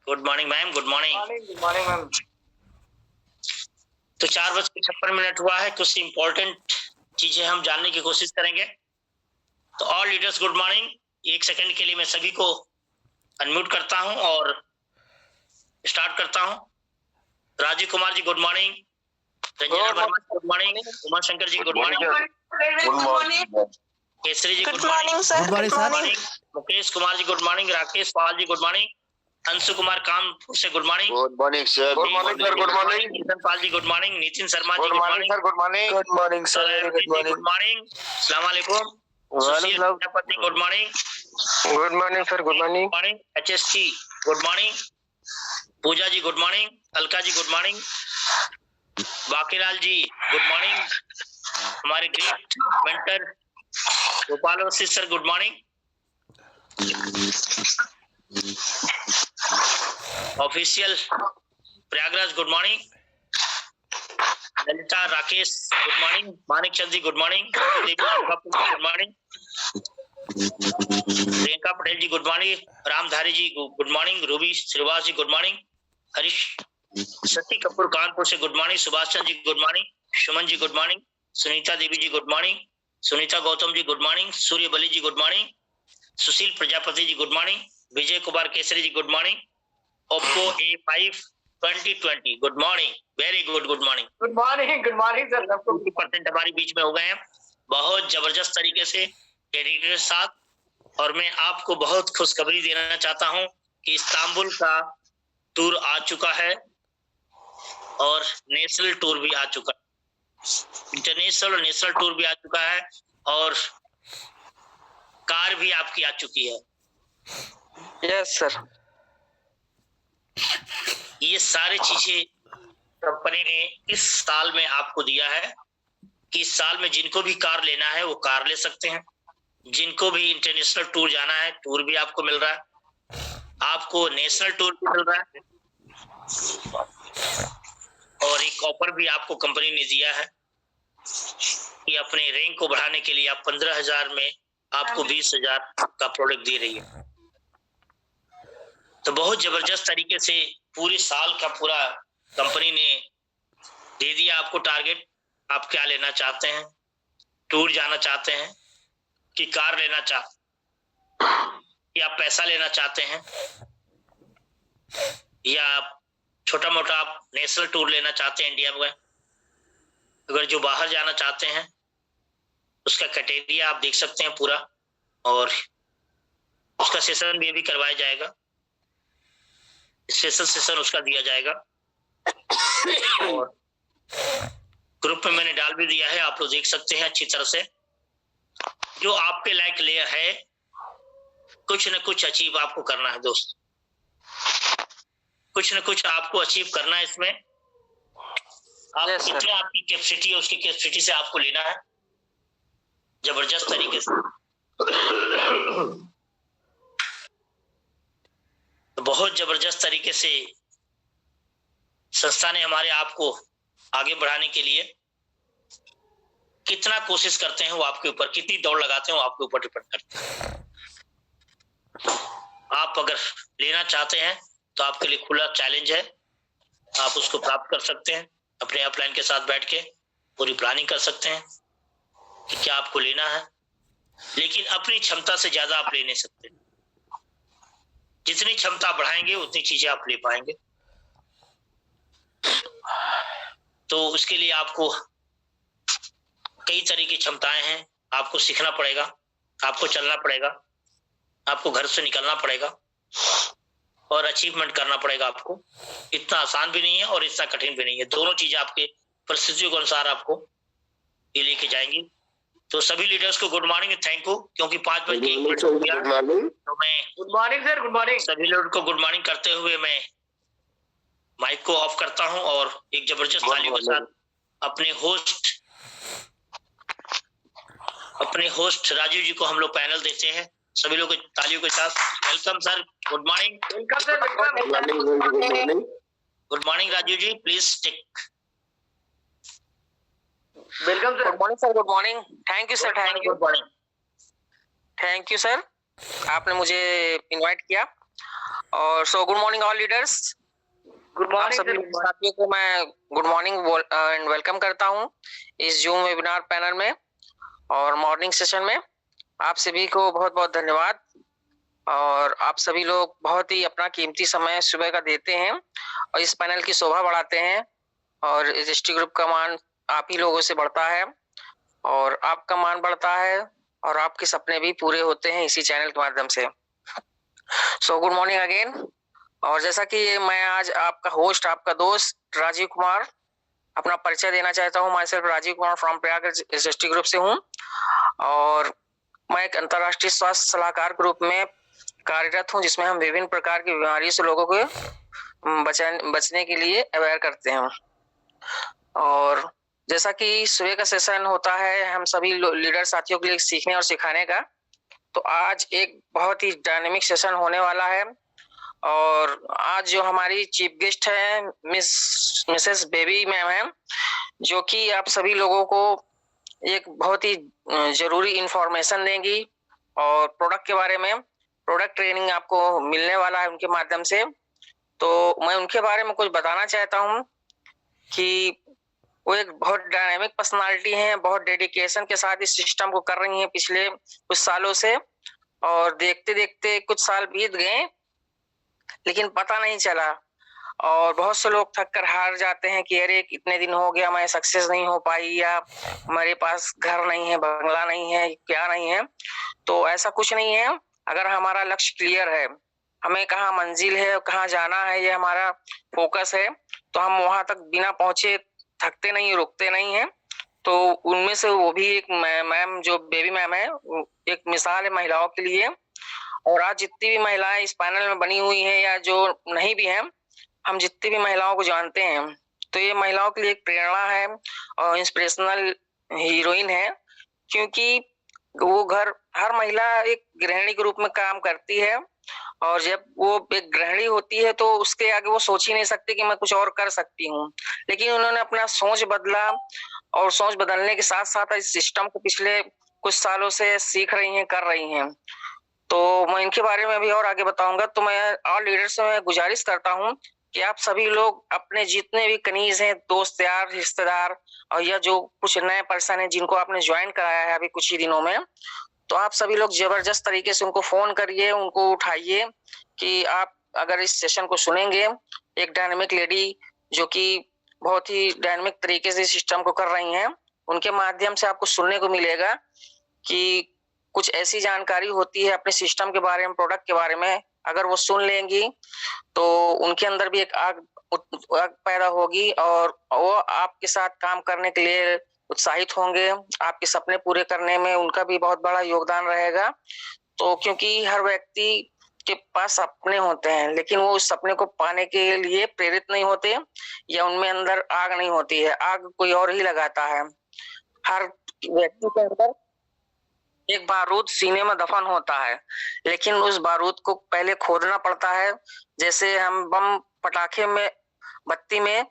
Good morning ma'am, good morning. Good morning ma'am. तो 4:56 हुआ है। कुछ इंपॉर्टेंट चीजें हम जानने की कोशिश करेंगे। तो ऑल लीडर्स गुड मॉर्निंग। एक सेकंड के लिए मैं सभी को अनम्यूट करता हूं और स्टार्ट करता हूं। Rajiv Kumar ji good morning, Ranjana Verma good morning, Uma Shankar ji good morning, good morning. Kesari ji good morning sir, good morning sir. Mukesh Kumar ji good morning, Rakesh Pal ji good morning, Anshu Kumar Kanpur से good morning, good morning sir, good morning sir, good morning. Nitin Pal ji good morning, Nitin Sharma ji good morning sir, good morning. Good morning sir, good morning. Good morning, अस्सलाम वालेकुम। Sushil Prajapati good morning, good morning sir, good morning. Morning. HST good morning, Pooja ji good morning, Alka ji good morning, Bakilal ji good morning, हमारे great mentor Gopal Vashishth sir good morning, official Prayagraj good morning, Lalita Rakesh good morning, Manik Chand ji good morning, good morning, Priyanka Patel ji good morning, Ramdhari ji good morning, Ruby Shrivas ji good morning, Harish Shashi Kapoor Kanpur से good morning, Subhash Chandra ji good morning, Suman ji good morning, Sunita Devi ji good morning, Sunita Gautam ji good morning, Surya Bali ji good morning, Sushil Prajapati ji good morning, Vijay Kumar Kesari ji good morning, Oppo A5 2020 good morning, very good, good morning sir. 50% हमारे बीच में हो गए हैं बहुत जबरदस्त तरीके से डेडिकेटेड के साथ। और मैं आपको बहुत खुशखबरी देना चाहता हूं कि इस्तांबुल का टूर आ चुका है और नेशनल टूर भी आ चुका है, इंटरनेशनल और नेशनल टूर भी आ चुका है, और कार भी आपकी आ चुकी है। Yes sir. ये सारी चीजें कंपनी ने इस साल में आपको दिया है कि इस साल में जिनको भी कार लेना है वो कार ले सकते हैं, जिनको भी इंटरनेशनल टूर जाना है टूर भी आपको मिल रहा है, आपको नेशनल टूर भी मिल रहा है, और एक ऑफर भी आपको कंपनी ने दिया है कि अपने रैंक को बढ़ाने के लिए आप 15,000 में आपको 20,000 का प्रोडक्ट दे रही है। तो बहुत जबरदस्त तरीके से पूरे साल का पूरा कंपनी ने दे दिया आपको टारगेट। आप क्या लेना चाहते हैं, टूर जाना चाहते हैं कि कार लेना या पैसा लेना चाहते हैं, या छोटा मोटा आप नेशनल टूर लेना चाहते हैं इंडिया में। अगर जो बाहर जाना चाहते हैं उसका क्राइटेरिया आप देख सकते हैं पूरा, और उसका सेशन भी अभी करवाया जाएगा, स्पेशल सेशन उसका दिया जाएगा, और ग्रुप में मैंने डाल भी दिया है, आप लोग देख सकते हैं अच्छी तरह से। जो आपके लायक ले है, कुछ न कुछ अचीव आपको करना है दोस्त, कुछ न कुछ आपको अचीव करना है इसमें। आप कितने आपकी कैपेसिटी है उसकी कैपेसिटी से आपको लेना है जबरदस्त तरीके से। तो बहुत जबरदस्त तरीके से संस्था ने हमारे आप को आगे बढ़ाने के लिए कितना कोशिश करते हैं वो आपके ऊपर, कितनी दौड़ लगाते हैं वो आपके ऊपर डिपेंड करते हैं। आप अगर लेना चाहते हैं तो आपके लिए खुला चैलेंज है, आप उसको प्राप्त कर सकते हैं। अपने अपलाइन के साथ बैठ के पूरी प्लानिंग कर सकते हैं कि क्या आपको लेना है, लेकिन अपनी क्षमता से ज्यादा आप ले नहीं सकते। जितनी क्षमता बढ़ाएंगे उतनी चीजें आप ले पाएंगे। तो उसके लिए आपको कई तरह की क्षमताएं हैं, आपको सीखना पड़ेगा, आपको चलना पड़ेगा, आपको घर से निकलना पड़ेगा और अचीवमेंट करना पड़ेगा आपको। इतना आसान भी नहीं है और इतना कठिन भी नहीं है, दोनों चीजें आपके परिस्थितियों के अनुसार आपको ये लेके जाएंगी। तो सभी लीडर्स को गुड मॉर्निंग, थैंक यू, क्योंकि 5:01 हो गया तो मैं good morning sir, good morning सभी लोगों को गुड मॉर्निंग करते हुए मैं माइक को ऑफ करता हूं और एक जबरदस्त तालियों के साथ अपने होस्ट राजीव जी को हम लोग पैनल देते हैं। सभी लोग तालियों के साथ welcome sir, good morning. Welcome sir, good morning Rajiv ji, please take. Welcome sir, good morning sir, good morning. Thank you sir, thank you, thank you sir, आपने मुझे इनवाइट किया। और so good morning all leaders, good morning सभी साथियों को मैं good morning and welcome करता हूं इस जूम वेबिनार पैनल में और मॉर्निंग सेशन में। आप सभी को बहुत बहुत धन्यवाद। और आप सभी लोग बहुत ही अपना कीमती समय सुबह का देते हैं और इस पैनल की शोभा बढ़ाते हैं, और इस ST ग्रुप का मान आप ही लोगों से बढ़ता है और आपका मान बढ़ता है और आपके सपने भी पूरे होते हैं इसी चैनल के माध्यम से। सो गुड मॉर्निंग अगेन। और जैसा कि मैं आज आपका होस्ट, आपका दोस्त राजीव कुमार अपना परिचय देना चाहता हूँ। Myself Rajiv Kumar from Prayagraj ST group से हूँ और मैं एक अंतर्राष्ट्रीय स्वास्थ्य सलाहकार के रूप में कार्यरत हूँ, जिसमें हम विभिन्न प्रकार की बीमारियों से लोगों को बचने के लिए अवेयर करते हैं। और जैसा कि सुबह का सेशन होता है हम सभी लीडर साथियों के लिए सीखने और सिखाने का, तो आज एक बहुत ही डायनेमिक सेशन होने वाला है। और आज जो हमारी चीफ गेस्ट है मिसेस बेबी मैम है, जो कि आप सभी लोगों को एक बहुत ही जरूरी इंफॉर्मेशन देंगी और प्रोडक्ट के बारे में प्रोडक्ट ट्रेनिंग आपको मिलने वाला है उनके माध्यम से। तो मैं उनके बारे में कुछ बताना चाहता हूं कि वो एक बहुत डायनेमिक पर्सनालिटी हैं, बहुत डेडिकेशन के साथ इस सिस्टम को कर रही हैं पिछले कुछ सालों से। और देखते देखते कुछ साल बीत गए, लेकिन पता नहीं चला। और बहुत से लोग थक कर हार जाते हैं कि अरे इतने दिन हो गया, मैं सक्सेस नहीं हो पाई, या हमारे पास घर नहीं है, बंगला नहीं है, क्या नहीं है। तो ऐसा कुछ नहीं है। अगर हमारा लक्ष्य क्लियर है, हमें कहाँ मंजिल है, कहाँ जाना है, ये हमारा फोकस है, तो हम वहां तक बिना पहुंचे थकते नहीं, रुकते नहीं है। तो उनमें से वो भी एक मैम, जो बेबी मैम है, एक मिसाल है महिलाओं के लिए। और आज जितनी भी महिलाएं इस पैनल में बनी हुई हैं या जो नहीं भी हैं, हम जितनी भी महिलाओं को जानते हैं, तो ये महिलाओं के लिए एक प्रेरणा है और इंस्पिरेशनल हीरोइन है। क्योंकि वो हर महिला एक गृहिणी के रूप में काम करती है, और जब वो एक गृहिणी होती है तो उसके आगे वो सोच ही नहीं सकती कि मैं कुछ और कर सकती हूँ। लेकिन उन्होंने अपना सोच बदला, और सोच बदलने के साथ साथ इस सिस्टम को पिछले कुछ सालों से सीख रही हैं, कर रही हैं। तो मैं इनके बारे में भी और आगे बताऊंगा। तो मैं ऑल लीडर्स से मैं गुजारिश करता हूँ कि आप सभी लोग अपने जितने भी कनीज हैं, दोस्त यार, रिश्तेदार, और या जो कुछ नए पर्सन है जिनको आपने ज्वाइन कराया है अभी कुछ ही दिनों में, तो आप सभी लोग जबरदस्त तरीके से उनको फोन करिए, उनको उठाइए कि आप अगर इस सेशन को सुनेंगे, एक डायनेमिक लेडी जो कि बहुत ही डायनेमिक तरीके से सिस्टम को कर रही हैं, उनके माध्यम से आपको सुनने को मिलेगा कि कुछ ऐसी जानकारी होती है अपने सिस्टम के बारे में, प्रोडक्ट के बारे में, अगर वो सुन लेंगी तो उनके अंदर भी एक आग पैदा होगी, और वो आपके साथ काम करने के लिए उत्साहित होंगे। आपके सपने पूरे करने में उनका भी बहुत बड़ा योगदान रहेगा। तो क्योंकि हर व्यक्ति के पास सपने होते हैं, लेकिन वो उस सपने को पाने के लिए प्रेरित नहीं होते, या उनमें अंदर आग नहीं होती है, आग कोई और ही लगाता है। हर व्यक्ति के अंदर एक बारूद सीने में दफन होता है, लेकिन उस बारूद को पहले खोदना पड़ता है। जैसे हम बम पटाखे में बत्ती में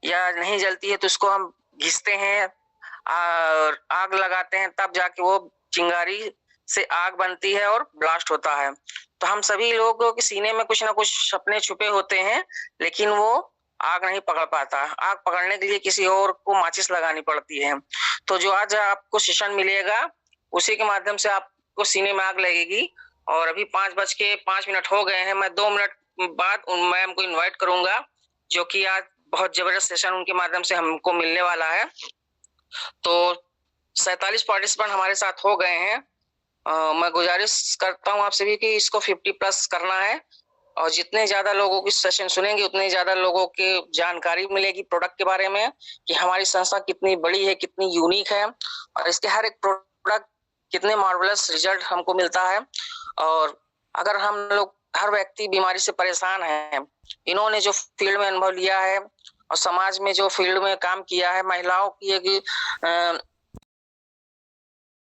या नहीं जलती है तो उसको हम घिसते हैं और आग लगाते हैं, तब जाके वो चिंगारी से आग बनती है और ब्लास्ट होता है। तो हम सभी लोगों के सीने में कुछ ना कुछ सपने छुपे होते हैं, लेकिन वो आग नहीं पकड़ पाता। आग पकड़ने के लिए किसी और को माचिस लगानी पड़ती है। तो जो आज आपको सेशन मिलेगा, उसी के माध्यम से आपको सीने में आग लगेगी। और अभी 5:05 हो गए हैं। मैं 2 मिनट बाद उन मैम को इनवाइट करूंगा, जो कि आज बहुत जबरदस्त सेशन उनके माध्यम से हमको मिलने वाला है। तो 47 पार्टिसिपेंट हमारे साथ हो गए हैं। मैं गुजारिश करता हूं आप सभी की इसको 50+ करना है, और जितने ज्यादा लोगों की सेशन सुनेंगे उतने ज्यादा लोगों के जानकारी मिलेगी प्रोडक्ट के बारे में, कि हमारी संस्था कितनी बड़ी है, कितनी यूनिक है, और इसके हर एक प्रोडक्ट कितने मार्वलस रिजल्ट हमको मिलता है। और अगर हम लोग, हर व्यक्ति बीमारी से परेशान है, इन्होंने जो फील्ड में अनुभव लिया है और समाज में जो फील्ड में काम किया है, महिलाओं की एक